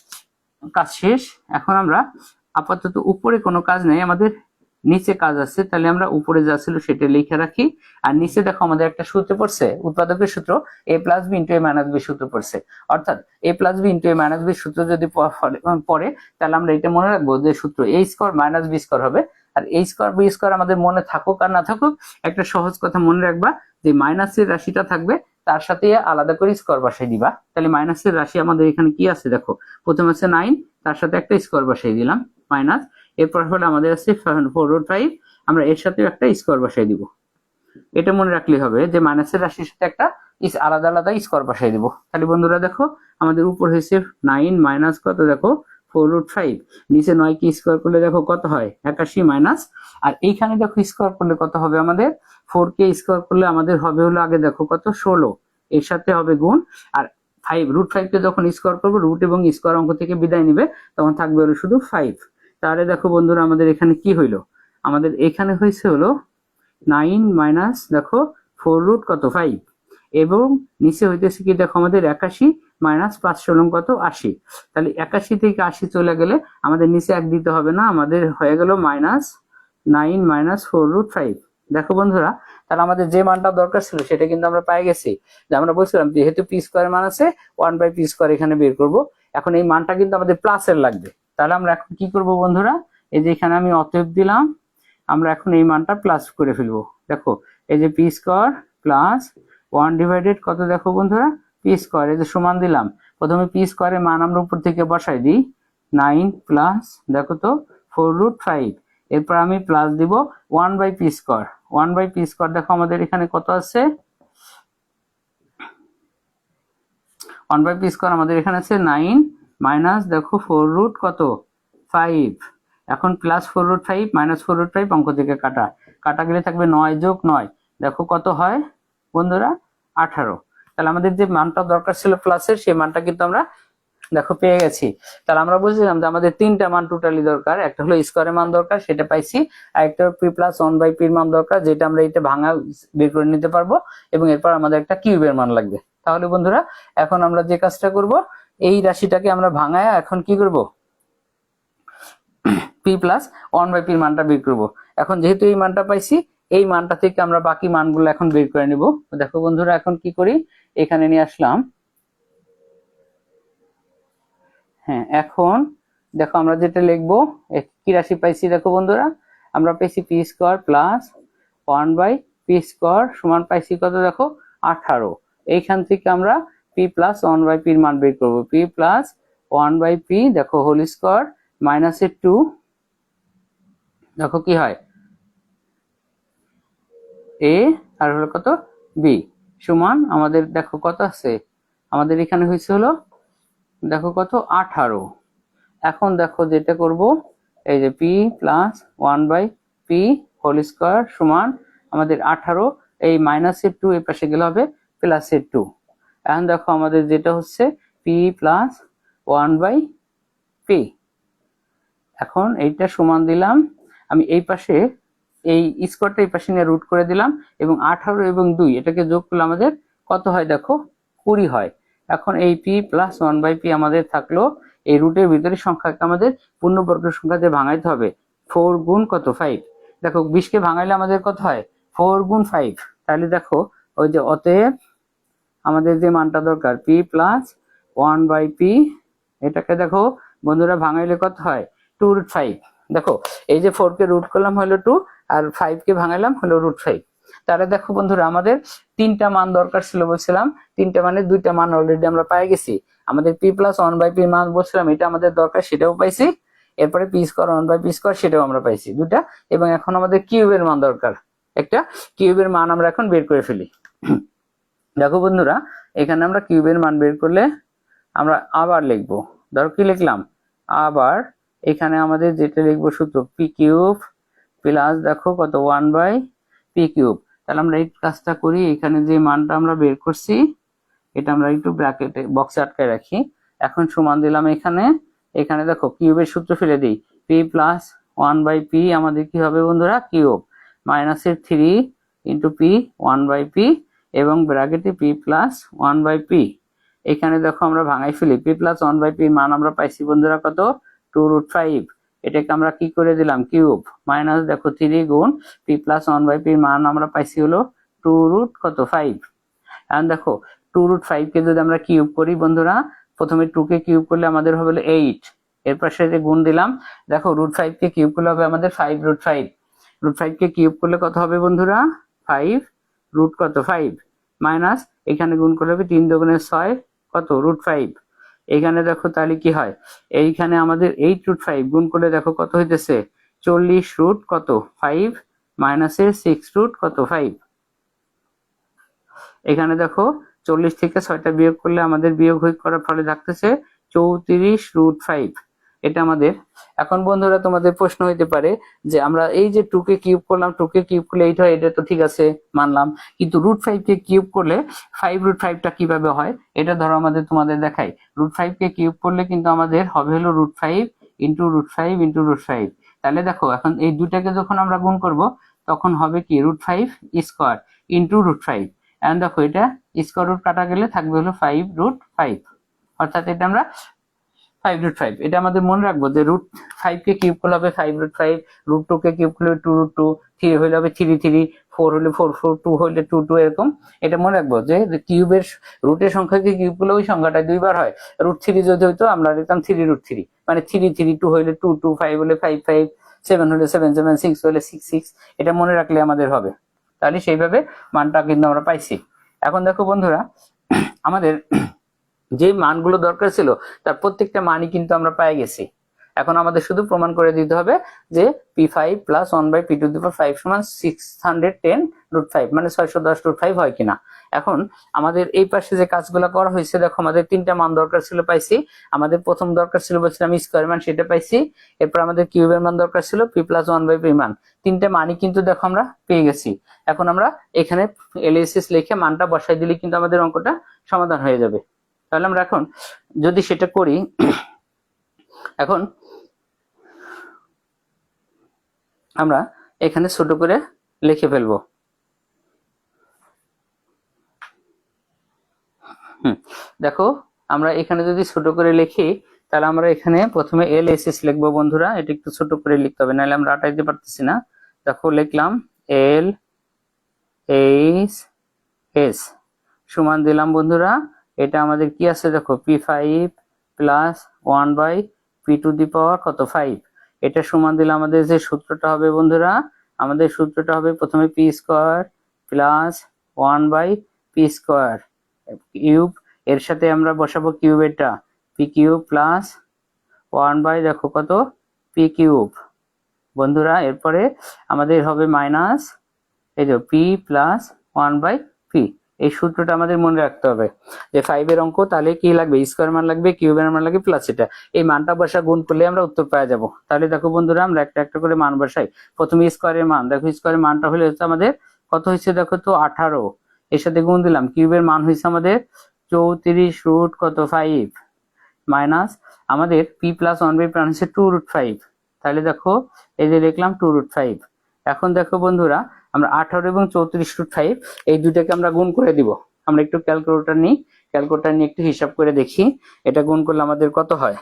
[SPEAKER 1] কাজ শেষ। এখন আমরা আপাতত উপরে কোনো কাজ নেই, আমাদের নিচে কাজ আছে, তাহলে আমরা উপরে যা ছিল সেটা লিখে রাখি। আর নিচে দেখো আমাদের একটা সূত্র পড়ছে, উৎপাদকের সূত্র a plus B into a minus B সূত্র পড়ছে, অর্থাৎ a plus B into a minus B সূত্র যদি পড়ে তাহলে আমরা এটা মনে রাখবো যে সূত্র a square minus B square হবে। আর a স্কয়ার বি স্কয়ার আমাদের মনে থাকুক আর না থাকুক, একটা সহজ কথা মনে রাখবা যে মাইনাসের রাশিটা থাকবে তার সাথে আলাদা করে স্কয়ার বসাই দিবা। তাহলে মাইনাসের রাশি আমাদের এখানে কি আছে দেখো, প্রথমে আছে 9, তার সাথে একটা স্কয়ার বসাই দিলাম মাইনাস, এরপর হলো আমাদের আছে 4√5, আমরা এর সাথে একটা স্কয়ার বসাই দিব। এটা মনে রাখলে হবে যে মাইনাসের রাশির সাথে একটা আলাদা আলাদা স্কয়ার বসাই দিব। তাহলে বন্ধুরা দেখো আমাদের উপর হয়েছে 9 মাইনাস কত দেখো 4√5, নিচে 9 কি স্কয়ার করলে দেখো কত হয় 81 মাইনাস, আর এইখানে দেখো স্কয়ার করলে কত হবে আমাদের 4 কে স্কয়ার করলে আমাদের হবে হলো আগে দেখো কত 16, এর সাথে হবে গুণ, আর 5√5 কে যখন স্কয়ার করবো রুট এবং স্কয়ার অঙ্ক থেকে বিদায় নিবে তখন থাকবে হলো শুধু 5। তাহলে দেখো বন্ধুরা আমাদের এখানে কি হইলো, আমাদের এখানে হয়েছে হলো 9 মাইনাস দেখো 4√5 এবং নিচে হইতেছে কি দেখো আমাদের 81 মাইনাস 5 কত 80। তাহলে 81 থেকে 80 চলে গেলে আমাদের নিচে 1 দিতে হবে না, আমাদের হয়ে গেল মাইনাস 9 মাইনাস 4√5। দেখো বন্ধুরা তাহলে আমাদের যে মানটা দরকার ছিল সেটা কিন্তু আমরা পেয়ে গেছি। যে আমরা বলছিলাম যেহেতু পি স্কয়ার মান আছে 1/পি স্কয়ার এখানে বের করব, এখন এই মানটা কিন্তু আমাদের প্লাসের লাগবে। তাহলে আমরা এখন কি করব বন্ধুরা, এই যে এখানে আমি অতএব দিলাম, আমরা এখন এই মানটা প্লাস করে ফেলবো। দেখো এই যে পি স্কয়ার প্লাস 1 ডিভাইডেড কত দেখো বন্ধুরা পি স্কয়ার, এই যে সমান দিলাম, প্রথমে পি স্কয়ারের মান আমরা উপর থেকে বসাই দিই 9 প্লাস দেখো তো 4√5, এরপর আমি প্লাস দিব 1/পি স্কয়ার। 1/পি স্কয়ার দেখো আমাদের এখানে কত আছে 1/পি স্কয়ার আমাদের এখানে আছে 9 মাইনাস দেখো 4√5, এখন প্লাস 4√5 মাইনাস 4√5 অঙ্ক থেকে কাটা গেলে থাকবে 9 যোগ 9, দেখো কত হয় বন্ধুরা 18। তাহলে আমাদের যে মানটা দরকার ছিল প্লাসের সেই মানটা কিন্তু আমরা দেখো পেয়ে গেছি। তাহলে আমরা বলছিলাম যে আমাদের তিনটা মান টোটালি দরকার, একটা হলো স্কয়ারের মান দরকার সেটা পাইছি, আর একটা পি প্লাস 1/পি এর মান দরকার যেটা আমরা এটা ভাঙা বের করে নিতে পারবো, এবং এরপর আমাদের একটা কিউবের মান লাগবে। তাহলে বন্ধুরা এখন আমরা যে কাজটা করব এই রাশিটাকে আমরা ভাঙায় এখন কি করব পি প্লাস 1/পি এর মানটা বের করব। এখন যেহেতু এই মানটা পাইছি এই মানটা থেকে আমরা বাকি মানগুলো এখন বের করে নিব। দেখো বন্ধুরা এখন কি করি, এখানে নিয়ে আসলাম, হ্যাঁ এখন দেখো আমরা যেটা লিখবো কি রাশি পাইছি দেখো বন্ধুরা, আমরা পাইছি পি স্কয়ার প্লাস 1/পি স্কয়ার সমান পাইছি কত দেখো 18। এইখান থেকে আমরা পি প্লাস 1/পি এর মান বের করবো, পি প্লাস 1/পি দেখো হোল স্কয়ার মাইনাস 2 দেখো কি হয় এ আর হলো কত বি সমান আমাদের দেখো কত আছে, আমাদের এখানে হয়েছে হলো দেখো কত 18। এখন দেখো যেটা করব এই যে পি প্লাস 1/পি হোল স্কয়ার সমান আমাদের 18, এই মাইনাসের 2 এর পাশে গেলে হবে প্লাসের 2। এখন দেখো আমাদের যেটা হচ্ছে পি প্লাস 1/পি, এখন এইটা সমান দিলাম, আমি এই পাশে এই স্কয়ারটা এই পাশে নিয়ে রুট করে দিলাম, এবং 18 এবং 2 এটাকে যোগ করলে আমাদের কত হয় দেখো 20 হয়। এখন এই পি প্লাস 1/পি আমাদের থাকলো, এই রুটের ভিতরে সংখ্যাকে আমাদের পূর্ণবর্গ সংখ্যাতে ভাঙাইতে হবে, 4 গুণ কত 5, দেখো 20 কে ভাঙাইলে আমাদের কত হয় 4 গুণ 5। তাহলে দেখো ওই যে অতএব আমাদের যে মানটা দরকার পি প্লাস 1/পি, এটাকে দেখো বন্ধুরা ভাঙাইলে কত হয় 2√5। দেখো এই যে 4 কে রুট করলাম হলো 2 আর 5 কে ভাঙাইলাম হলো √5। তাহলে দেখো বন্ধুরা আমাদের তিনটা মান দরকার ছিল বলছিলাম, তিনটা মানে দুইটা মান অলরেডি আমরা পেয়ে গেছি। আমাদের পি প্লাস 1/পি মান বলছিলাম এটা আমাদের দরকার সেটাও পাইছি, এরপরে পি স্কয়ার 1/পি স্কয়ার সেটাও আমরা পাইছি দুটা, এবং এখন আমাদের কিউবের মান দরকার একটা, কিউবের মান আমরা এখন বের করে ফেলি। দেখো বন্ধুরা এখানে আমরা কিউবের মান বের করলে আমরা আবার লিখবো, ধরো কি লিখলাম আবার, এখানে আমাদের যেটা লিখবো সূত্র পি কিউব প্লাস দেখো কত 1/p³। তাহলে আমরা এই কাজটা করি, এখানে যে মানটা আমরা বের করছি এটা আমরা একটু ব্র্যাকেটে বক্সে আটকায় রাখি। এখন সমান দিলাম এখানে, এখানে দেখো কিউবের সূত্র ফেলে দিই, পি প্লাস 1/p আমাদের কি হবে বন্ধুরা, কিউব মাইনাসের 3 ইন্টু পি 1/p এবং ব্র্যাকেটে পি প্লাস 1/p। এখানে দেখো আমরা ভাঙাই ফেলি, পি প্লাস 1/p মান আমরা পাইছি বন্ধুরা কত, 2√5। এটাকে আমরা কি করে দিলাম, কিউব মাইনাস দেখো 3 গুণ পি প্লাস 1/p মান আমরা পাইছি হলো 2√5। এখন দেখো 2√5 কে যদি আমরা কিউব করি বন্ধুরা, প্রথমে 2 কে কিউব করলে আমাদের হবে 8, এর পাশে যে গুণ দিলাম, দেখো √5 কে কিউব করলে হবে আমাদের 5√5, √5 কে কিউব করলে কত হবে বন্ধুরা, 5 রুট কত 5 মাইনাস এখানে গুণ করলে হবে 3 দুগুণে 6 কত √5। এখানে দেখো তাহলে কি হয়, এইখানে আমাদের 8√5 গুণ করলে দেখো কত হইতেছে 40 রুট কত 5 মাইনাসের 6 রুট কত 5। এখানে দেখো 40 থেকে 6টা বিয়োগ করলে আমাদের বিয়োগ করার ফলে থাকতেছে 34√5। এটা আমাদের। এখন বন্ধুরা তোমাদের প্রশ্ন হইতে পারে যে আমরা এই যে 2 কে কিউব করলাম, 2 কে কিউব করলে 8 হয়, এটা তো ঠিক আছে মানলাম, কিন্তু √5 কে কিউব করলে 5√5টা কিভাবে হয় এটা ধরো আমাদের তোমাদের দেখাই। √5 কে কিউব করলে কিন্তু আমাদের হবে হলো √5 ইন্টু √5 ইন্টু √5। তাহলে দেখো এখন এই দুটাকে যখন আমরা গুণ করব তখন হবে কি √5 স্কয়ার ইন্টু √5। এখন দেখো এটা স্কয়ার রুট কাটা গেলে থাকবে হলো 5√5, অর্থাৎ এটা আমরা 5√5। এটা আমাদের মনে রাখবো যে √5 কে কিউব করলে হবে 5√5, √2 কে কিউব করলে 2√2, 3 হইলে হবে 3, 4 হলে 4, 2 হইলে 2, এরকম। এটা মনে রাখবো যে কিউবের রুটের সংখ্যাকে কিউব করলে ওই সংখ্যাটা দুইবার হয়। √3 যদি হইতো আমরা লিখতাম 3√3, মানে 3, 2 হইলে 2, 5 হলে 5, 7 হলে 7, 6 হলে 6। এটা মনে রাখলে আমাদের হবে, তাহলে সেইভাবে মানটা কিন্তু আমরা পাইছি। এখন দেখো বন্ধুরা আমাদের যে মানগুলো দরকার ছিল তার প্রত্যেকটা মানই কিন্তু আমরা পেয়ে গেছি। এখন আমাদের শুধু প্রমাণ করে দিতে হবে যে p5 প্লাস 1/p⁵ সমান 610√5 মানে 610√5 হয় কিনা। এখন আমাদের এই পাশে যে কাজগুলো করা হয়েছে দেখো, আমাদের 3টা মান দরকার ছিল পাইছি। আমাদের প্রথম দরকার ছিল বলছিলাম স্কয়ার মান, সেটা পাইছি। এরপর আমাদের কিউবের মান দরকার ছিল p প্লাস 1/p মান। 3টে মানই কিন্তু দেখো আমরা পেয়ে গেছি। এখন আমরা এখানে এলএসএস লিখে মানটা বসাই দিলে কিন্তু আমাদের অঙ্কটা সমাধান হয়ে যাবে। তাহলে আমরা এখন যদি সেটা করি, এখন আমরা এখানে ছোট করে লিখে ফেলবো। দেখো আমরা এখানে যদি ছোট করে লিখি তাহলে আমরা এখানে প্রথমে এলএসএস লিখবো বন্ধুরা, এটা একটু ছোট করে লিখতে হবে নাহলে আমরা আটাইতে পারতেছি না। দেখো লিখলাম LHS সমান দিলাম বন্ধুরা, এটা আমাদের কি আছে দেখো p5 প্লাস 1/p⁵ কত 5। এটা সমান দিলে আমাদের যে সূত্রটা হবে বন্ধুরা, আমাদের সূত্রটা হবে প্রথমে p square plus 1/p² cube, এর সাথে আমরা বসাবো কিউবেরটা p³ প্লাস 1/ দেখো কত p³ বন্ধুরা। এরপরে আমাদের হবে মাইনাস এই যে p প্লাস 1/p। এই সূত্রটা আমাদের মনে রাখতে হবে যে 5 এর অঙ্ক, তাহলে কি লাগবে, স্কয়ার মান লাগবে, কিউবের মান লাগবে, প্লাস এটা এই মানটা বসা গুণ করলে আমরা উত্তর পেয়ে যাব। তাহলে দেখো বন্ধুরা আমরা একটা একটা করে মান বসাই। প্রথমে স্কয়ারের মান, দেখো স্কয়ারের মানটা হলে হচ্ছে আমাদের কত হয়েছে দেখো তো 18, এর সাথে গুণ দিলাম, কিউবের মান হয়েছে আমাদের 34 রুট কত 5 মাইনাস আমাদের p প্লাস 1/p মান হচ্ছে 2√5। তাহলে দেখো এই যে লিখলাম 2√5। এখন দেখো বন্ধুরা আমরা 18 এবং 34√5 এই দুটাকে আমরা গুণ করে দিব। আমরা একটু ক্যালকুলেটর নিই, ক্যালকুলেটর নিয়ে একটু হিসাব করে দেখি এটা গুণ করলে আমাদের কত হয়।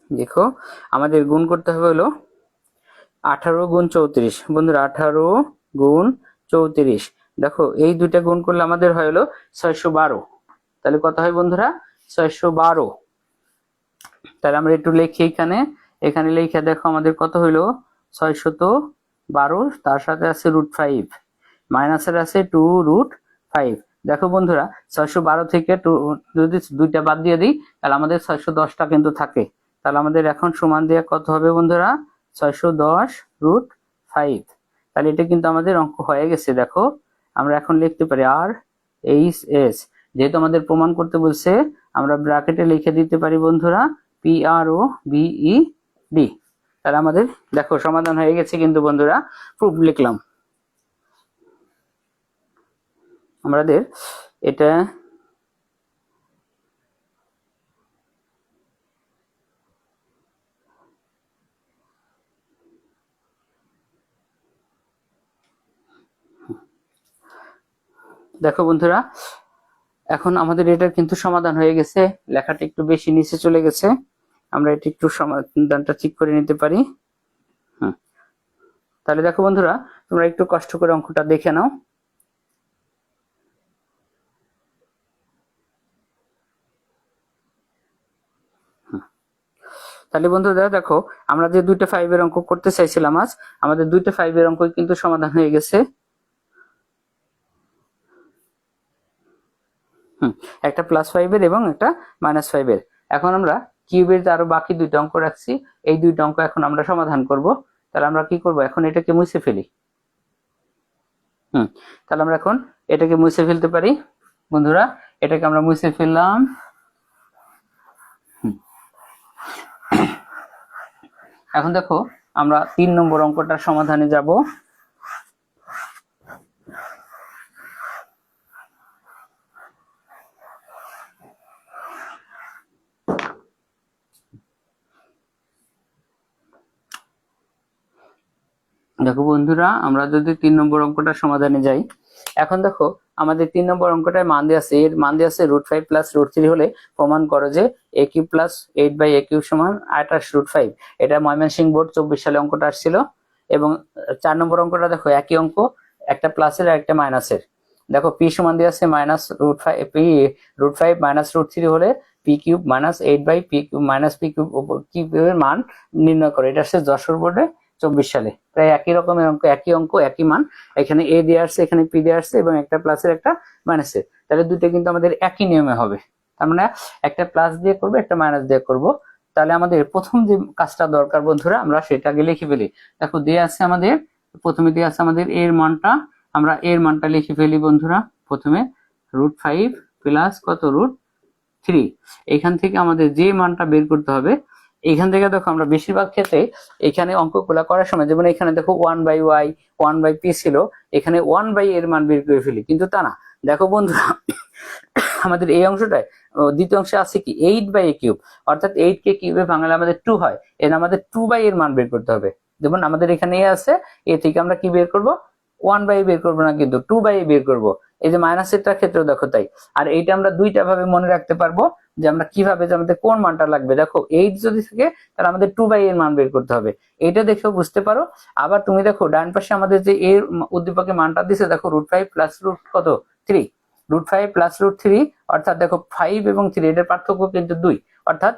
[SPEAKER 1] দেখো আমাদের গুণ করতে হবে হলো 18 গুণ 34 বন্ধুরা, 18 গুণ 34। দেখো এই দুইটা গুণ করলে আমাদের হয় হলো 612। তাহলে কত হয় বন্ধুরা, 612। তাহলে আমরা একটু লিখি এখানে, এখানে লিখে দেখো আমাদের কত হইলো 612, তার সাথে আছে √5 মাইনাসের আছে 2√5। দেখো বন্ধুরা 612 থেকে যদি দুইটা বাদ দিয়ে দিই তাহলে আমাদের 610টা কিন্তু থাকে। তাহলে আমাদের এখন সমান দিয়ে কত হবে বন্ধুরা, 610√5। তাহলে এটা কিন্তু আমাদের অঙ্ক হয়ে গেছে। দেখো আমরা এখন লিখতে পারি RHS, যেহেতু আমাদের প্রমাণ করতে বলছে আমরা ব্র্যাকেটে লিখে দিতে পারি বন্ধুরা PROBED। তাহলে আমাদের দেখো সমাধান হয়ে গেছে কিন্তু বন্ধুরা, প্রুফ লিখলাম আমাদের এটা। দেখো বন্ধুরা এখন আমাদের এটার কিন্তু সমাধান হয়ে গেছে, লেখাটা একটু বেশি নিচে চলে গেছে, আমরা এটা একটু সমাধানটা ঠিক করে নিতে পারি। তাহলে দেখো বন্ধুরা তোমরা একটু কষ্ট করে অঙ্কটা দেখে নাও। তাহলে বন্ধুরা দেখো আমরা যে দুইটা 5 এর অঙ্ক করতে চাইছিলাম আজ, আমাদের দুইটা 5 এর অঙ্ক কিন্তু সমাধান হয়ে গেছে। একটা +5 এর এবং একটা -5 এর। এখন আমরা কিউবের আরো বাকি দুইটা অঙ্ক রাখছি, এই দুইটা অঙ্ক এখন আমরা সমাধান করব। তাহলে আমরা কি করব, এখন এটাকে মুছে ফেলি। তাহলে আমরা এখন এটাকে মুছে ফেলতে পারি বন্ধুরা, এটাকে আমরা মুছে ফেললাম। এখন দেখো আমরা 3 নম্বর অঙ্কটার সমাধানে যাব। দেখো বন্ধুরা আমরা যদি 3 নম্বর অঙ্কটার সমাধানে যাই, এখন দেখো আমাদের 3 নম্বর অঙ্কটায় মান দিয়ে আছে, এর মান দিয়ে আছে √5 + √3 হলে প্রমাণ করো যে a³ + 8/a³ = 28√5। এটা ময়মনসিংহ বোর্ড 24 সালে অঙ্কটা আসছিল। এবং 4 নম্বর অঙ্কটা দেখো একই অঙ্ক, একটা প্লাসের আর একটা মাইনাসের। দেখো p সমান দিয়ে আছে -√5 - √3 হলে p³ - 8/p³ - p³ এর মান নির্ণয় করে। এটা আসছে যশোর বোর্ডে 24 সালে। প্রায় একই রকমের অঙ্ক, একই মান। এখানে a দিয়ে আসছে, এখানে p দিয়ে আসছে এবং একটা প্লাসের একটা মাইনাসের। তাহলে দুটো কিন্তু আমাদের একই নিয়মে হবে। তার মানে একটা প্লাস দিয়ে করব, একটা মাইনাস দিয়ে করব। তাহলে আমাদের প্রথম যে কাজটা দরকার বন্ধুরা, আমরা সেটা আগে লিখে ফেলি। দেখো দিয়ে আছে আমাদের, প্রথমে দিয়ে আছে আমাদের এর মানটা, আমরা এর মানটা লিখে ফেলি বন্ধুরা। প্রথমে √5 প্লাস কত √3, এখান থেকে আমাদের যে মানটা বের করতে হবে, এখান থেকে দেখো আমরা বেশিরভাগ ক্ষেত্রে এখানে অঙ্কগুলো করার সময়, যেমন এখানে দেখো 1/y 1/p ছিল, এখানে 1/a এর মান বের করে ফেলি, কিন্তু তা না। দেখো বন্ধুরা আমাদের এই অংশটায় দ্বিতীয় অংশে আছে কি 8/a³, অর্থাৎ 8 কে কিউবে ভাঙলে আমাদের 2 হয়, এর আমাদের 2/a এর মান বের করতে হবে। যেমন আমাদের এখানে এ আছে, এ থেকে আমরা কি বের করব, 1/a বের করবো না, কিন্তু 2/a বের করব। এই যে মাইনাসেরটার ক্ষেত্রেও দেখো তাই। আর এইটা আমরা দুইটা ভাবে মনে রাখতে পারবো যে আমরা কিভাবে, যে আমাদের কোন মানটা লাগবে। দেখো 8 যদি থাকে তাহলে আমাদের 2/a এর মান বের করতে হবে, এটা দেখেও বুঝতে পারো। আবার তুমি দেখো ডান পাশে আমাদের যে এর উদ্দীপকে মানটা দিছে, দেখো √5 + √3, √5 + √3, অর্থাৎ দেখো 5 এবং 3 এটার পার্থক্য কিন্তু 2, অর্থাৎ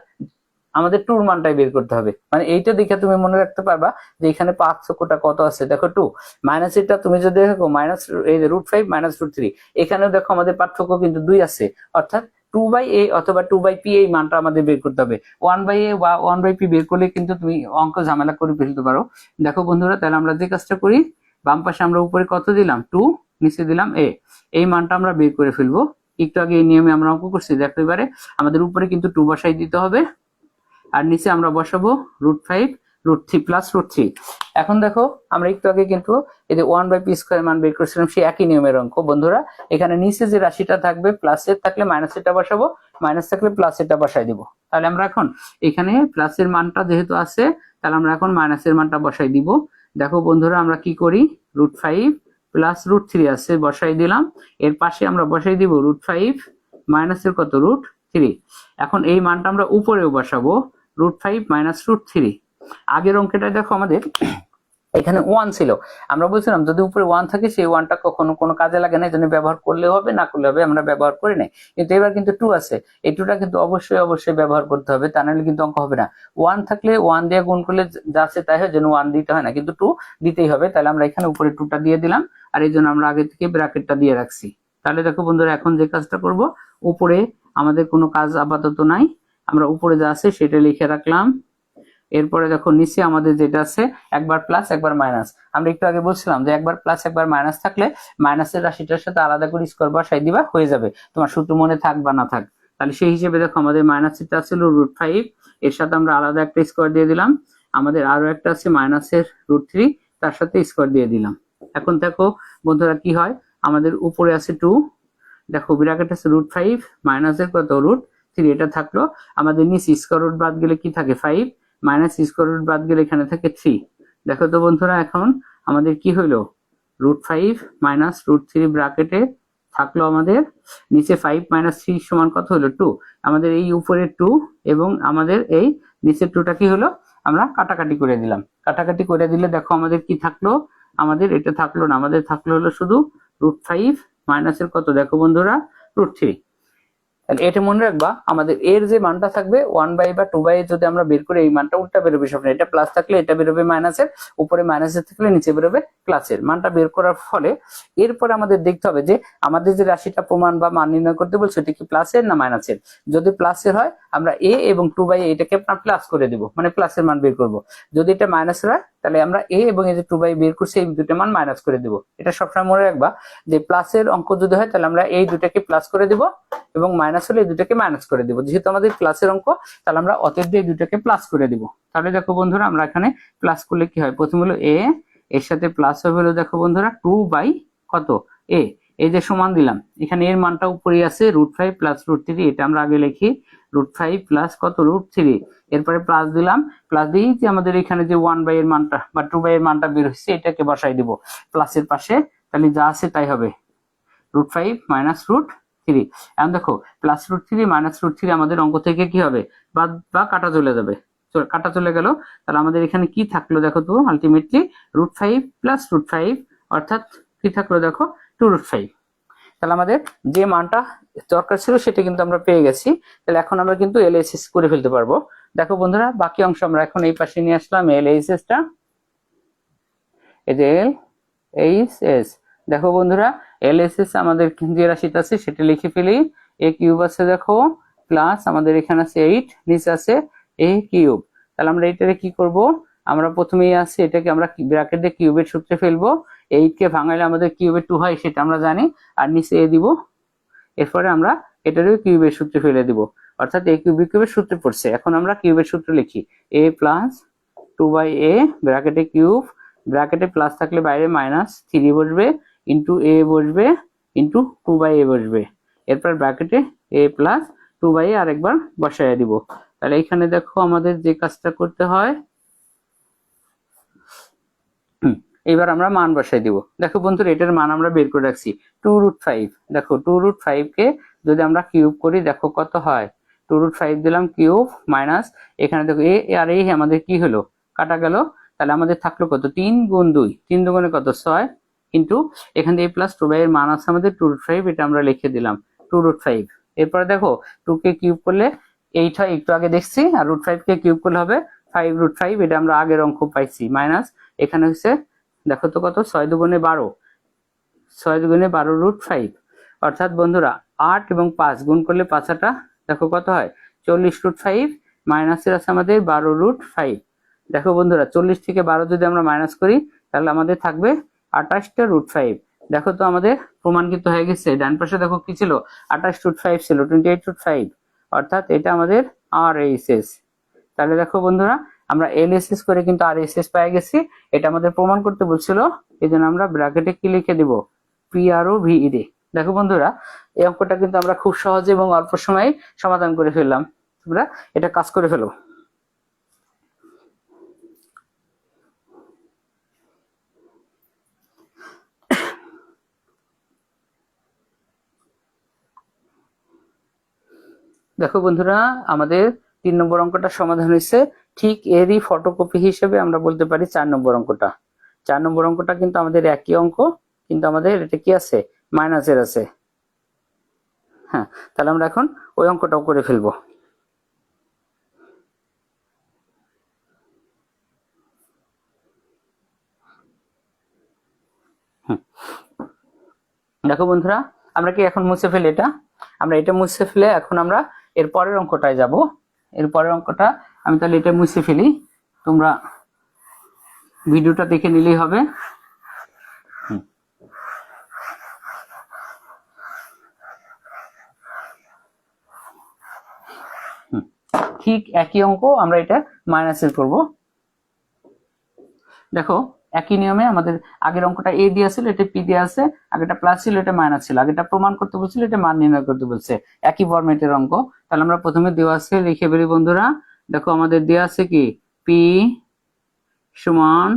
[SPEAKER 1] আমাদের 2 এর মানটাই বের করতে হবে। মানে এইটা দেখে তুমি মনে রাখতে পারবা যে এখানে পার্থক্যটা কত আছে। দেখো 2 মাইনাস, এটা তুমি যদি দেখো মাইনাস এই যে √5 - √3, এখানেও দেখো আমাদের পার্থক্য কিন্তু 2 আছে, অর্থাৎ 2/a অথবা 2/p এই মানটা আমাদের বের করতে হবে। 1/a বা 1/p বের করলে কিন্তু তুমি অঙ্ক ঝামেলা করে ফেলতে পারো। দেখো বন্ধুরা তাহলে আমরা যে কাজটা করি, বাম পাশে আমরা উপরে কত দিলাম 2, নিচে দিলাম a, এই মানটা আমরা বের করে ফেলবো। একটু আগে এই নিয়মে আমরা অঙ্ক করছি, দেখো এবারে আমাদের উপরে কিন্তু 2 বসাই দিতে হবে, আর নিচে আমরা বসাবো √5 √3 + √3। এখন দেখো আমরা একটু আগে কিন্তু এই যে 1/p² মান বের করেছিলাম, সেই একই নিয়মের অঙ্ক বন্ধুরা। এখানে নিচে যে রাশিটা থাকবে, প্লাসের থাকলে মাইনাসেরটা বসাবো, মাইনাস থাকলে প্লাসেরটা বসাই দিব। তাহলে আমরা এখন এখানে প্লাসের মানটা যেহেতু আছে, তাহলে আমরা এখন মাইনাসের মানটা বসাই দিব। দেখো বন্ধুরা আমরা কি করি, √5 + √3 আছে, বসাই দিলাম। এর পাশে আমরা বসাই দিব √5 মাইনাসের কত √3। এখন এই মানটা আমরা উপরেও বসাবো, √5 - √3। আগের অঙ্কটা দেখো আমাদের এখানে 1 ছিল, আমরা বলছিলাম যদি উপরে 1 থাকে সেই 1টা কখনো কোনো কাজে লাগে না, এজন্য ব্যবহার করলেও হবে, না করলে হবে, আমরা ব্যবহার করি নাই। কিন্তু এবার কিন্তু 2 আছে, এই 2টা কিন্তু অবশ্যই ব্যবহার করতে হবে, তা নাহলে কিন্তু অঙ্ক হবে না। 1 থাকলে 1 দিয়ে গুণ করলে যা আছে তাই হয়, যেন 1 দিতে হয় না, কিন্তু 2 দিতেই হবে। তাহলে আমরা এখানে উপরে 2টা দিয়ে দিলাম, আর এই জন্য আমরা আগে থেকে ব্র্যাকেটটা দিয়ে রাখছি। তাহলে দেখো বন্ধুরা এখন যে কাজটা করব, উপরে আমাদের কোনো কাজ আপাতত নাই, আমরা উপরে যা আছে সেটা লিখে রাখলাম। এরপরে দেখো নিচে আমাদের যেটা আছে একবার প্লাস একবার মাইনাস। আমরা একটু আগে বলছিলাম যে একবার প্লাস একবার মাইনাস থাকলে মাইনাসের রাশিটার সাথে আলাদা করে স্কোয়ার বসাই দিবা, হয়ে যাবে, তোমার সূত্র মনে থাক বা না থাক। তাহলে সেই হিসেবে দেখো আমাদের মাইনাসটা ছিল √5, এর সাথে আমরা আলাদা একটা স্কোয়ার দিয়ে দিলাম। আমাদের আরো একটা আছে মাইনাসের √3, তার সাথে স্কোয়ার দিয়ে দিলাম। এখন দেখো বন্ধুরা কি হয়, আমাদের উপরে আছে 2, দেখো ব্র্যাকেট আছে √5 মাইনাসের কত √3, এটা থাকলো। আমাদের নিচে স্কোয়ার রুট বাদ গেলে কি থাকে 5, মাইনাস স্কোয়ার রুট বাদ গেলে এখানে থাকে 3। দেখো তো বন্ধুরা এখন আমাদের কি হলো, √5 মাইনাস √3 ব্র্যাকেটে থাকলো আমাদের, নিচে 5 মাইনাস 3 সমান কত হলো 2। আমাদের এই উপরে 2 এবং আমাদের এই নিচের 2টা কি হলো, আমরা কাটাকাটি করে দিলাম। কাটাকাটি করে দিলে দেখো আমাদের কি থাকলো, আমাদের এটা থাকলো না, আমাদের থাকলো হলো শুধু √5 মাইনাসের কত দেখো বন্ধুরা √3। তাহলে এটা মনে রাখবা, আমাদের এর যে মানটা থাকবে 1 বা 2 যদি আমরা বের করে এই মানটা উল্টা বেরোবে সব, এটা প্লাস থাকলে এটা বেরোবে মাইনাসের, উপরে মাইনাসের থাকলে নিচে বেরোবে প্লাসের। মানটা বের করার ফলে এরপরে আমাদের দেখতে হবে যে আমাদের যে রাশিটা প্রমাণ বা মান নির্ণয় করতে বলছে এটা কি প্লাসের না মাইনাসের। যদি প্লাসের হয় আমরা a এবং 2 এটাকে আপনার প্লাস করে দিব, মানে প্লাসের মান বের করব। যদি এটা মাইনাসের হয় তাহলে আমরা a এবং এই যে 2 বের করছি এই দুটো মান মাইনাস করে দিব। এটা সবসময় মনে রাখবা যে প্লাসের অঙ্ক যদি হয় তাহলে আমরা এই দুটাকে প্লাস করে দিব এবং মাইনাস হলে এই দুটাকে মাইনাস করে দিব। যেহেতু আমাদের প্লাসের অঙ্ক তাহলে আমরা অতএব দিয়ে দুটাকে প্লাস করে দিব। তাহলে দেখো বন্ধুরা আমরা এখানে প্লাস করলে কি হয়, প্রথম হলো a, এর সাথে প্লাস হবে হলো দেখো বন্ধুরা 2 কত a, এই যে সমান দিলাম, এখানে এর মানটা উপরে আছে √5 প্লাস √3, এটা আমরা আগে লিখি √5 প্লাস কত √3, এরপরে প্লাস দিলাম, প্লাস দিয়ে যে আমাদের এখানে যে 1 এর মানটা বা 2 এর মানটা বের হচ্ছে এটাকে বসাই দিব প্লাসের পাশে, তাহলে যা আছে তাই হবে √5 মাইনাস √3। এখন দেখো প্লাস √3 মাইনাস √3 আমাদের অঙ্ক থেকে কি হবে, বাদ বা কাটা চলে যাবে, কাটা চলে গেল। তাহলে আমাদের এখানে কি থাকলো দেখো তো, আলটিমেটলি √5 প্লাস √5 অর্থাৎ কি থাকলো দেখো 2√5। তাহলে আমাদের যে মানটা দরকার ছিল সেটা কিন্তু আমরা পেয়ে গেছি। তাহলে এখন আমরা কিন্তু LHS করে ফেলতে পারবো। দেখো বন্ধুরা বাকি অংশ আমরা এখন এই পাশে নিয়ে আসলাম LHS টা, এই যে LHS। দেখো বন্ধুরা LHS আমাদের যে রাশিটা আছে সেটা লিখে ফেলি, a কিউব আছে দেখো প্লাস আমাদের এখানে আছে 8, নিচে আছে a কিউব। তাহলে আমরা এটারে কি করব, আমরা প্রথমেই আছে এটাকে আমরা ব্র্যাকেট দিয়ে কিউবের সূত্রে ফেলবো। 8 কে ভাঙাইলে আমাদের কিউবের 2 হয় সেটা আমরা জানি, আর নিচে a দিব। এরপরে আমরা এটারও কিউবের সূত্রে ফেলে দিব, অর্থাৎ a কিউবের সূত্রে পড়ছে। এখন আমরা কিউবের সূত্র লিখি, a প্লাস 2/a ব্র্যাকেটে কিউব, ব্র্যাকেটে প্লাস থাকলে বাইরে মাইনাস 3 বসবে, ইন্টু a বসবে, ইন্টু 2/a বসবে। এরপর ব্র্যাকেটে a প্লাস 2/a আরেকবার বসায় দিব। তাহলে এখানে দেখো আমাদের যে কাজটা করতে হয়, এবার আমরা মান বসাই দিব। দেখো বন্ধুরা এটার মান আমরা বের করে রাখছি 2√5। দেখো 2√5 কে যদি আমরা কিউব করি দেখো কত হয়, 2√5 দিলাম কিউব মাইনাস এখানে দেখো a আর a আমাদের কি হলো কাটা গেল। তাহলে আমাদের থাকলো কত 3 গুণ 2, 3 দুগুণে কত 6, কিন্তু এখানে a প্লাস 2 এর মান আছে আমাদের 2√5, এটা আমরা লিখে দিলাম 2√5। এরপরে দেখো 2 কে কিউব করলে 8 হয়, একটু আগে দেখছি, আর √5 কে কিউব করলে হবে 5√5, এটা আমরা আগের অঙ্ক পাইছি, মাইনাস এখানে হচ্ছে দেখো তো কত 6 দুগুণে 12, 6 দুগুণে 12√5, অর্থাৎ বন্ধুরা 8 এবং 5 গুণ করলে 5টা দেখো কত হয় 40√5, মাইনাসের আছে আমাদের 12√5। দেখো বন্ধুরা 40 থেকে 12 যদি আমরা মাইনাস করি তাহলে আমাদের থাকবে 28টা √5। দেখো তো আমাদের প্রমাণ কিন্তু হয়ে গেছে, ডান পাশে দেখো কি ছিল 28√5 ছিল 28√5, অর্থাৎ এটা আমাদের RHS। তাহলে দেখো বন্ধুরা আমরা LHS করে কিন্তু RHS পেয়ে গেছি, এটা আমাদের প্রমাণ করতে বলছিল, এই জন্য আমরা ব্র্যাকেটে কি লিখে দিব PROVED। দেখো বন্ধুরা এই অঙ্কটা কিন্তু আমরা খুব সহজে এবং অল্প সময়ে সমাধান করে ফেললাম, তোমরা এটা কাজ করে ফেলো। দেখো বন্ধুরা আমাদের 3 নম্বর অঙ্কটা সমাধান হয়েছে, ঠিক এরই ফটোকপি হিসেবে আমরা বলতে পারি 4 নম্বর অঙ্কটা। 4 নম্বর অঙ্কটা কিন্তু আমাদের একই অঙ্ক, কিন্তু আমাদের এটা কি আছে মাইনাসের আছে। হ্যাঁ, তাহলে আমরা এখন ওই অঙ্কটাও করে ফেলবো। দেখো বন্ধুরা আমরা কি এখন মুছে ফেলি এটা, আমরা এটা মুছে ফেলে এখন আমরা এর পরের অঙ্কটায় যাব। এর পরের অঙ্কটা আমি তাহলে এটা মুছে ফেলি, তোমরা ভিডিওটা দেখে নিলেই হবে। ঠিক একই অঙ্ক আমরা এটা মাইনাসের করব। দেখো একই নিয়মে আমাদের আগের অঙ্কটা এ দিয়ে ছিল, এটা পি দিয়ে আছে, আগেটা প্লাস ছিল, এটা মাইনাস ছিল, আগেটা প্রমাণ করতে বলছিল, এটা মান নির্ণয় করতে বলছে, একই ফরম্যাটের অঙ্ক। তাহলে আমরা প্রথমে দেওয়া আছে লিখে বেরি বন্ধুরা। দেখো আমাদের দেওয়া আছে কি পি সমান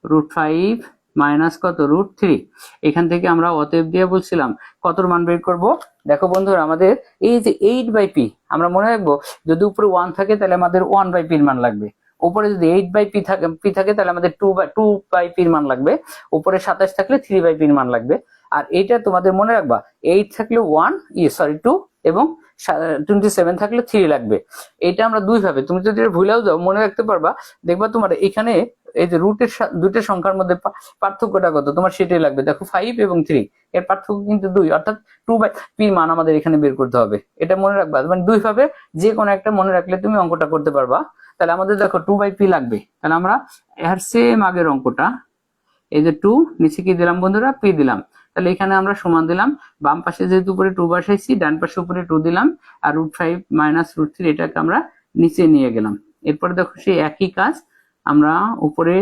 [SPEAKER 1] √5 মাইনাস কত √3। এখান থেকে আমরা অতএব দিয়ে বলছিলাম কতর মান বের করব। দেখো বন্ধুরা আমাদের এই যে 8/p আমরা মনে রাখবো, যদি উপরে 1 থাকে তাহলে আমাদের 1/p এর মান লাগবে, উপরে যদি 8/p থাকে তাহলে আমাদের 2/p এর মান লাগবে, উপরে 27 থাকলে 3/p এর মান লাগবে। আর এইটা তোমাদের মনে রাখবা 8 থাকলে 2 এবং 27 থাকলে 3 লাগবে। এটা আমরা দুই ভাবে, তুমি যদি ভুলেও যাও মনে রাখতে পারবা, দেখবা তোমার এখানে এই যে রুটের দুইটা সংখ্যার মধ্যে পার্থক্যটা কত তোমার সেটাই লাগবে। দেখো 5 এবং 3 এর পার্থক্য কিন্তু 2, অর্থাৎ 2/p মান আমাদের এখানে বের করতে হবে। এটা মনে রাখবা, মানে দুই ভাবে যে কোনো একটা মনে রাখলে তুমি অঙ্কটা করতে পারবা। তাহলে আমাদের দেখো 2/p লাগবে। তাহলে আমরা এর সেম আগের অঙ্কটা, এই যে 2 নিচে কি দিলাম বন্ধুরা, p দিলাম। তাহলে এখানে আমরা সমান দিলাম, বাম পাশে যেহেতু উপরে 2 বসাইছি, ডান পাশে উপরে 2 দিলাম, আর √5 মাইনাস √3 এটাকে আমরা নিচে নিয়ে গেলাম। এরপরে দেখো সেই একই কাজ আমরা উপরে,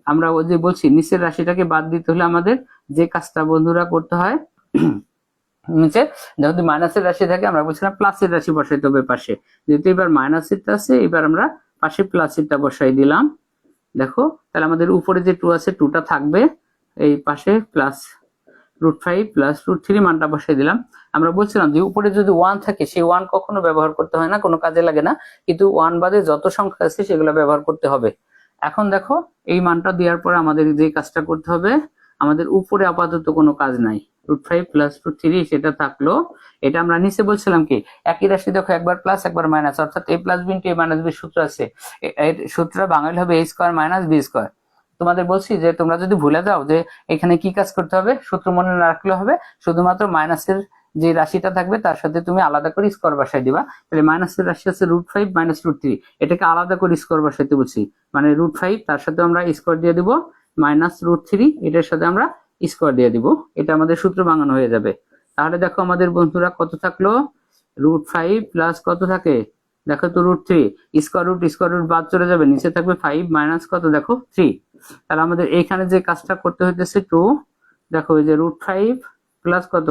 [SPEAKER 1] আমরা ওই যে বলছি নিচের রাশিটাকে বাদ দিতে হলে আমাদের যে কাজটা বন্ধুরা করতে হয়, নিচে যেহেতু মাইনাসের রাশি থাকে আমরা বলছিলাম প্লাসের রাশি বসাইতে হবে পাশে, যেহেতু এবার মাইনাসেরটা আছে এবার আমরা পাশে প্লাসেরটা বসাই দিলাম। দেখো তাহলে আমাদের উপরে যে 2 আছে 2টা থাকবে, এই পাশে প্লাস √5 প্লাস √3 মানটা বসাই দিলাম। আমরা বলছিলাম যে উপরে যদি 1 থাকে সেই 1 কখনো ব্যবহার করতে হয় না, কোনো কাজে লাগে না, কিন্তু 1 বাদে যত সংখ্যা আছে সেগুলো ব্যবহার করতে হবে। এখন দেখো এই মানটা দেওয়ার পর আমাদের যে কাজটা করতে হবে, আমাদের উপরে আপাতত কোনো কাজ নাই, √5 প্লাস √3 সেটা থাকলো। এটা আমরা নিচে বলছিলাম কি একই রাশি, দেখো একবার প্লাস একবার মাইনাস, অর্থাৎ a plus b into a minus b সূত্র আছে, এর সূত্র বাংলা হবে a square minus b square. তোমাদের বলছি যে তোমরা যদি ভুলে যাও যে এখানে কি কাজ করতে হবে, সূত্র মনে না রাখলে হবে, শুধুমাত্র মাইনাসের যে রাশিটা থাকবে তার সাথে তুমি আলাদা করে স্কয়ার বসাই দিবা। তাহলে মাইনাসের রাশি আছে √5 মাইনাস √3, এটাকে আলাদা করে স্কয়ার বসাইতে বলছি, মানে √5 তার সাথে আমরা স্কয়ার দিয়ে দিব, মাইনাস √3 এটার সাথে আমরা স্কয়ার দিয়ে দিব, এটা আমাদের সূত্র বানানো হয়ে যাবে। তাহলে দেখো আমাদের বন্ধুরা কত থাকলো, √5 প্লাস কত থাকে, দেখো তো √3, স্কয়ার রুট বাদ চলে যাবে, নিচে থাকবে 5 মাইনাস কত দেখো 3। তাহলে আমাদের এখানে যে কাজটা করতে হইতেছে 2, দেখো এই যে √5 প্লাস কত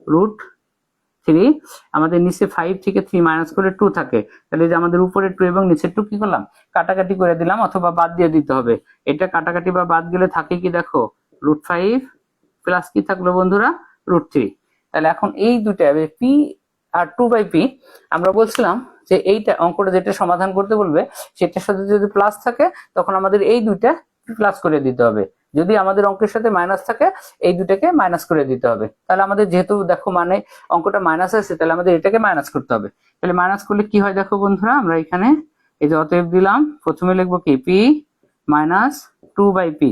[SPEAKER 1] √3, আমাদের নিচে 5 থেকে 3 মাইনাস করে 2 থাকে, তাহলে যে আমাদের উপরে 2 এবং নিচে 2 কি করলাম কাটাকাটি করে দিলাম, অথবা বাদ দিয়ে দিতে হবে। এটা কাটাকাটি বা বাদ গেলে থাকে কি দেখো √5 প্লাস কি থাকলো বন্ধুরা √3। তাহলে এখন এই দুটা p আর 2/p আমরা বলছিলাম যে এইটা অঙ্কটা যেটা সমাধান করতে বলবে সেটার সাথে যদি প্লাস থাকে তখন আমাদের এই দুইটা প্লাস করে দিতে হবে, যদি আমাদের অঙ্কের সাথে মাইনাস থাকে এই দুটাকে মাইনাস করে দিতে হবে। তাহলে আমাদের যেহেতু দেখো মানে অঙ্কটা মাইনাস আছে তাহলে আমাদের এটাকে মাইনাস করতে হবে। তাহলে মাইনাস করলে কি হয় দেখো বন্ধুরা, আমরা এখানে এই যে অতএব দিলাম, প্রথমে লিখবো কি p মাইনাস 2/p,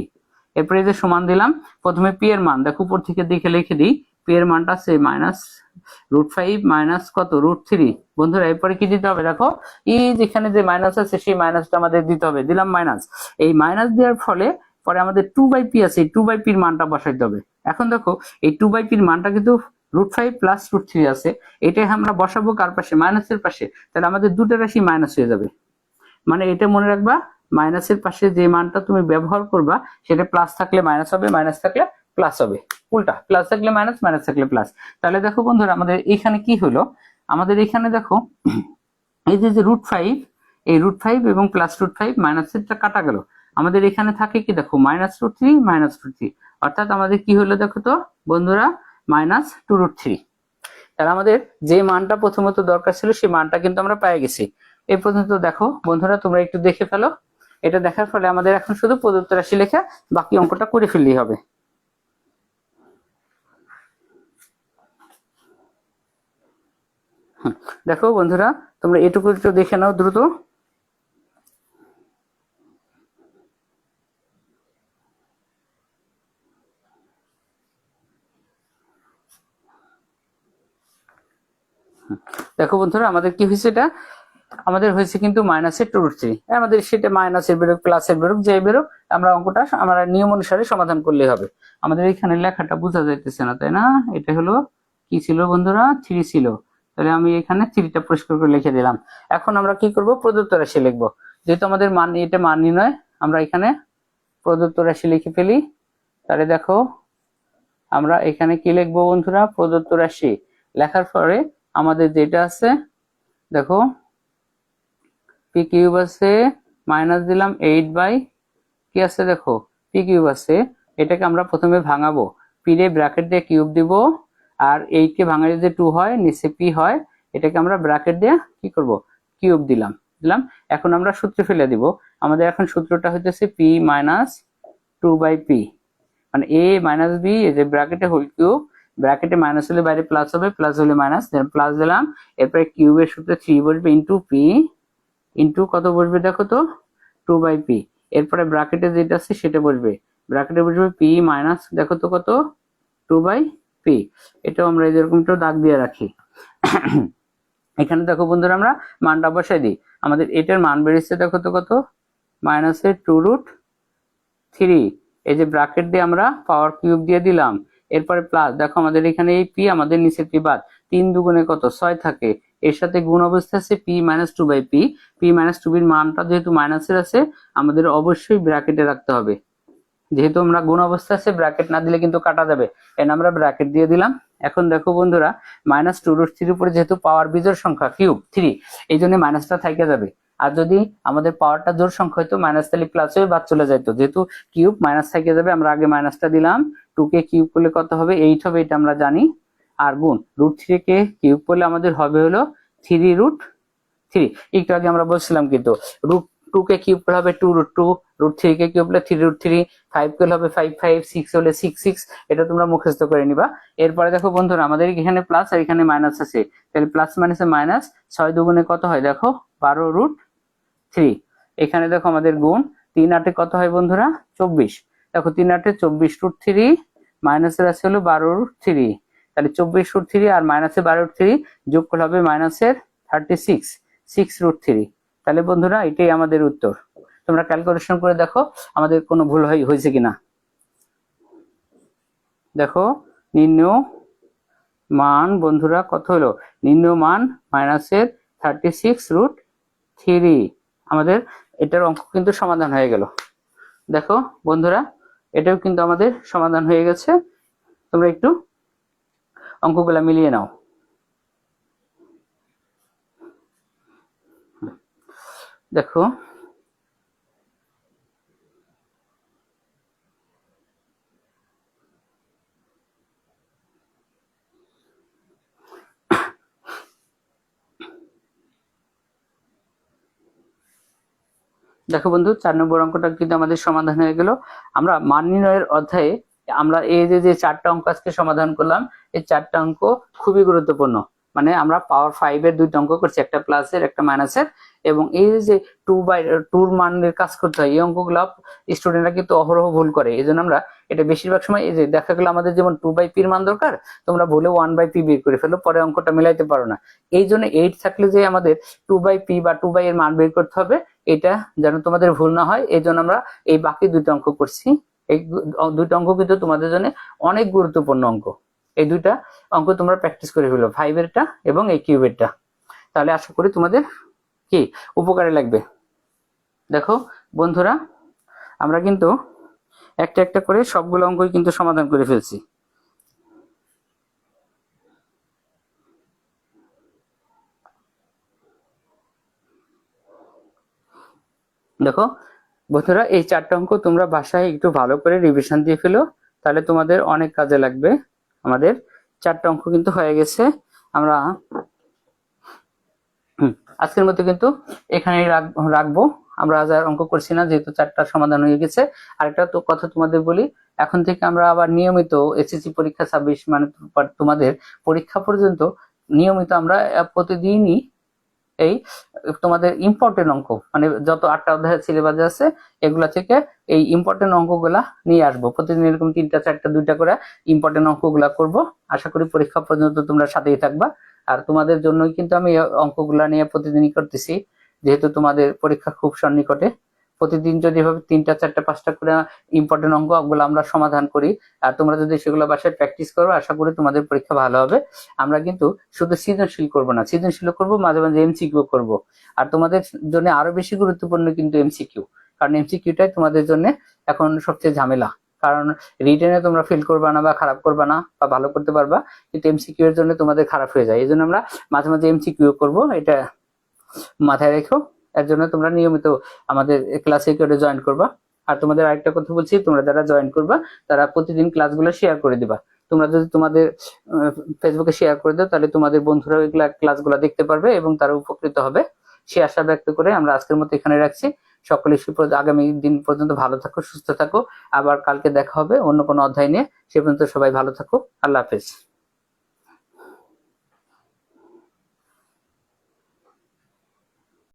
[SPEAKER 1] এরপরে যে সমান দিলাম, প্রথমে p এর মান দেখো উপর থেকে দেখে লিখে দিই, p এর মানটা আছে মাইনাস √5 মাইনাস কত √3। বন্ধুরা এরপরে কি দিতে হবে দেখো, এই যেখানে যে মাইনাস আছে সেই মাইনাসটা আমাদের দিতে হবে, দিলাম মাইনাস। এই মাইনাস দেওয়ার ফলে পরে আমাদের 2/p আছে, এই 2/p এর মানটা বসাইতে হবে। এখন দেখো এই 2/p এর মানটা কিন্তু √5 প্লাস √3 আছে, এটাই আমরা বসাবো কার পাশে, মাইনাসের পাশে, তাহলে আমাদের দুটো রাশি মাইনাস হয়ে যাবে। মানে এটা মনে রাখবা, মাইনাসের পাশে যে মানটা তুমি ব্যবহার করবা সেটা প্লাস থাকলে মাইনাস হবে, মাইনাস থাকলে প্লাস হবে, উল্টা প্লাস থাকলে মাইনাস, মাইনাস থাকলে প্লাস। তাহলে দেখো বন্ধুরা আমাদের এখানে কি হলো, আমাদের এখানে দেখো এই যে √5, এই √5 এবং প্লাস √5 মাইনাসেরটা কাটা গেল, আমাদের এখানে থাকে কি দেখো মাইনাস √3 মাইনাস √3, অর্থাৎ আমাদের কি হলো দেখো তো বন্ধুরা মাইনাস 2√3। তাহলে আমাদের যে মানটা প্রথমত দরকার ছিল সেই মানটা কিন্তু আমরা পেয়ে গেছি। এই পর্যন্ত দেখো বন্ধুরা তোমরা একটু দেখে ফেলো, এটা দেখার ফলে আমাদের এখন শুধু প্রদত্ত রাশি লেখা, বাকি অঙ্কটা করে ফেললেই হবে। দেখো বন্ধুরা তোমরা এটুকু একটু দেখে নাও দ্রুত। দেখো বন্ধুরা আমাদের কি হয়েছে, এটা আমাদের হয়েছে কিন্তু মাইনাসের 2√3, আমাদের সেটা মাইনাসের বেরোক প্লাসের বেরোক যে বেরোক আমরা অঙ্কটা আমরা নিয়ম অনুসারে সমাধান করলেই হবে। আমাদের এখানে লেখাটা বোঝা যাইতেছে না তাই না, এটা হলো কি ছিল বন্ধুরা 3 ছিল, তাহলে আমি এখানে 3টা পরিষ্কার করে লিখে দিলাম। এখন আমরা কি করব প্রদত্ত রাশি লিখবো, যেহেতু আমাদের মান এটা মান নির্ণয়, আমরা এখানে প্রদত্ত রাশি লিখে ফেলি। তাহলে দেখো আমরা এখানে কি লিখবো বন্ধুরা, প্রদত্ত রাশি লেখার পরে আমাদের যেটা আছে দেখো পি কিউব আছে, মাইনাস দিলাম 8 বাই কি আছে দেখো পি কিউব আছে, এটাকে আমরা প্রথমে ভাঙাবো, পি রে ব্র্যাকেট দিয়ে কিউব দিব, আর 8 কে ভাঙালে যে 2 হয় নিচে পি হয়, এটাকে আমরা ব্র্যাকেট দিয়ে কি করব কিউব দিলাম। এখন আমরা সূত্র ফেলে দিব। আমাদের এখন সূত্রটা হইতেছে পি মাইনাস 2/p, মানে a মাইনাস বি, এই যে ব্র্যাকেটে হোল কিউব, ব্র্যাকেটে মাইনাস হলে বাইরে প্লাস হবে, প্লাস হলে মাইনাস, দেন প্লাস দিলাম, এরপরে কিউবের সূত্রে 3 বসবে ইনটু পি, ইনটু কত বসবে দেখো তো 2/p, এরপরে ব্র্যাকেটে যেটা আছে সেটা বসবে, ব্র্যাকেটে বসবে পি মাইনাস দেখো তো কত 2/p। এটাও আমরা এরকমটা দাগ দিয়ে রাখি। এখানে দেখো বন্ধুরা আমরা মানটা বসাই দিই, আমাদের এটার মান বেরিয়েছে দেখো তো কত মাইনাসের 2√3, এই যে ব্র্যাকেট দিয়ে আমরা পাওয়ার কিউব দিয়ে দিলাম, এরপরে প্লাস দেখো আমাদের এখানে এই পি, আমাদের নিচে পি বাদ, 3 দুগুণে কত 6 থাকে, এর সাথে গুণ অবস্থায় আছে P minus 2/p, P minus 2 এর মানটা যেহেতু মাইনাসের আছে আমাদের অবশ্যই ব্র্যাকেটে রাখতে হবে, যেহেতু আমরা গুণ অবস্থা আছে ব্র্যাকেট না দিলে কিন্তু কাটা যাবে, এন আমরা ব্র্যাকেট দিয়ে দিলাম। এখন দেখো বন্ধুরা মাইনাস 2√3 উপরে যেহেতু পাওয়ার বিজোড় সংখ্যা কিউব 3, এই জন্য মাইনাসটা থেকে যাবে, আর যদি আমাদের পাওয়ারটা জোড় সংখ্যা হইতো মাইনাস তাহলে প্লাস হয়ে বাদ চলে যেত, যেহেতু কিউব মাইনাস থেকে যাবে, আমরা আগে মাইনাসটা দিলাম, 2 কে কিউব করলে কত হবে 8 হবে, এটা আমরা জানি, আর গুণ √3 কে কিউব করলে আমাদের হবে হলো 3√3, একটু আগে আমরা বলছিলাম কিন্তু √2 কে কিউব করলে হবে 2√2, √3 কে কিউব করলে 3√3, 5 করলে হবে 5 5, 6 হলে 6 6, এটা তোমরা মুখস্থ করে নিবা। এরপরে দেখো বন্ধুরা আমাদের এখানে প্লাস আর এখানে মাইনাস আছে, তাহলে প্লাস মাইনাসে মাইনাস, 6 দুগুণে কত হয় দেখো 12√3, এখানে দেখো আমাদের গুণ 3 8 কত হয় বন্ধুরা 24, দেখো 3 8 24√3, মাইনাসের আছে হলো 12√3, তাহলে 24√3 আর মাইনাসে 12√3 যোগ করলে হবে মাইনাসের 36 6√3, তাহলে বন্ধুরা এটাই আমাদের উত্তর। তোমরা ক্যালকুলেশন করে দেখো আমাদের কোনো ভুল হয়েছে কিনা। দেখো নির্ণয় মান বন্ধুরা কত হলো, নির্ণয় মান মাইনাসের 36√3, আমাদের এটার অঙ্ক কিন্তু সমাধান হয়ে গেল। দেখো বন্ধুরা এটাও কিন্তু আমাদের সমাধান হয়ে গেছে, তোমরা একটু অঙ্কগুলা মিলিয়ে নাও। দেখো দেখো বন্ধু 4 নম্বর অঙ্কটা কিন্তু আমাদের সমাধান হয়ে গেল। আমরা মান নির্ণয়ের অধ্যায়ে আমরা এই যে 4টা অঙ্ক আজকে সমাধান করলাম, এই 4টা অঙ্ক খুবই গুরুত্বপূর্ণ, মানে আমরা পাওয়ার 5 এর 2টা অঙ্ক করছি, একটা প্লাসের একটা মাইনাসের, এবং এই যে 2/2 মানের কাজ করতে হয়, এই অঙ্কগুলো স্টুডেন্টরা কিন্তু অহরহ ভুল করে, এই জন্য আমরা এটা বেশিরভাগ সময় এই যে দেখা গেলো আমাদের যেমন 2/p এর মান দরকার, তোমরা ভুলে 1/p বের করে ফেলো, পরে অঙ্কটা মিলাইতে পারো না। এই জন্য 8 থাকলে যে আমাদের 2/p বা 2/, এর মান বের করতে হবে, এটা যেন তোমাদের ভুল না হয়, এই জন্য আমরা এই বাকি 2টা অঙ্ক করছি। এই 2টা অঙ্ক কিন্তু তোমাদের জন্য অনেক গুরুত্বপূর্ণ অঙ্ক, এই 2টা অঙ্ক তোমরা প্র্যাকটিস করে ফেলো, 5 এরটা এবং এই কিউবেরটা, তাহলে আশা করি তোমাদের কি উপকারে লাগবে। দেখো বন্ধুরা আমরা কিন্তু একটা একটা করে সবগুলো অঙ্কই কিন্তু সমাধান করে ফেলছি। দেখো বন্ধুরা এই 4টা অঙ্ক তোমরা বাসায় একটু ভালো করে রিভিশন দিয়ে ফেলো, তাহলে তোমাদের অনেক কাজে লাগবে। আমাদের 4টা অঙ্ক কিন্তু হয়ে গেছে, আমরা আজকের মতো কিন্তু এখানেই রাখবো, আমরা আজ আর অঙ্ক করছি না, যেহেতু 4টা সমাধান হয়ে গেছে। আরেকটা তো কথা তোমাদের বলি, এখন থেকে আমরা আবার নিয়মিত এসএসসি পরীক্ষা 26 মানে তোমাদের পরীক্ষা পর্যন্ত নিয়মিত আমরা প্রতিদিনই এই তোমাদের ইম্পর্টেন্ট অঙ্ক, মানে যত 8টা অধ্যায়ের সিলেবাস আছে এগুলা থেকে এই ইম্পর্টেন্ট অঙ্কগুলা নিয়ে আসবো, প্রতিদিন এরকম 3টা 4টা 2টা করে ইম্পর্টেন্ট অঙ্কগুলা করব। আশা করি পরীক্ষা পর্যন্ত তোমরা সাথেই থাকবা, আর তোমাদের জন্যই কিন্তু আমি অঙ্কগুলা নিয়ে প্রতিদিনই করতেছি, যেহেতু তোমাদের পরীক্ষা খুব সন্নিকটে। প্রতিদিন যদি এভাবে 3টা 4টা 5টা করে ইম্পর্টেন্ট অঙ্কগুলো আমরা সমাধান করি, আর তোমরা যদি সেগুলো বাসায় প্র্যাকটিস করো, আশা করি তোমাদের পরীক্ষা ভালো হবে। আমরা কিন্তু শুধু সৃজনশীল করব না, সৃজনশীল করব, মাঝে মাঝে এমসিকিউ করব, আর তোমাদের জন্য আরো বেশি গুরুত্বপূর্ণ কিন্তু এমসিকিউ, কারণ এমসিকিউটাই তোমাদের জন্য এখন সবচেয়ে ঝামেলা। কারণ রিটেনে তোমরা ফেল করবা না বা খারাপ করবা না বা ভালো করতে পারবা, কিন্তু এমসিকিউ এর জন্য তোমাদের খারাপ হয়ে যায়। এই জন্য আমরা মাঝে মাঝে এমসিকিউ করবো, এটা মাথায় রেখো। এর জন্য তোমরা নিয়মিত আমাদের ক্লাসে করে জয়েন করবা। আর তোমাদের আরেকটা কথা বলছি, তোমরা যারা জয়েন করবা তারা প্রতিদিন ক্লাসগুলো শেয়ার করে দিবা। তোমরা যদি তোমাদের ফেসবুকে শেয়ার করে দাও, তাহলে তোমাদের বন্ধুরা এগুলা ক্লাসগুলো দেখতে পারবে এবং তারা উপকৃত হবে। সে আশা ব্যক্ত করে আমরা আজকের মতো এখানে রাখছি। সকলে আগামী দিন পর্যন্ত ভালো থাকো, সুস্থ থাকো। আবার কালকে দেখা হবে অন্য কোনো অধ্যায় নিয়ে। সে পর্যন্ত সবাই ভালো থাকো। আল্লাহ হাফেজ।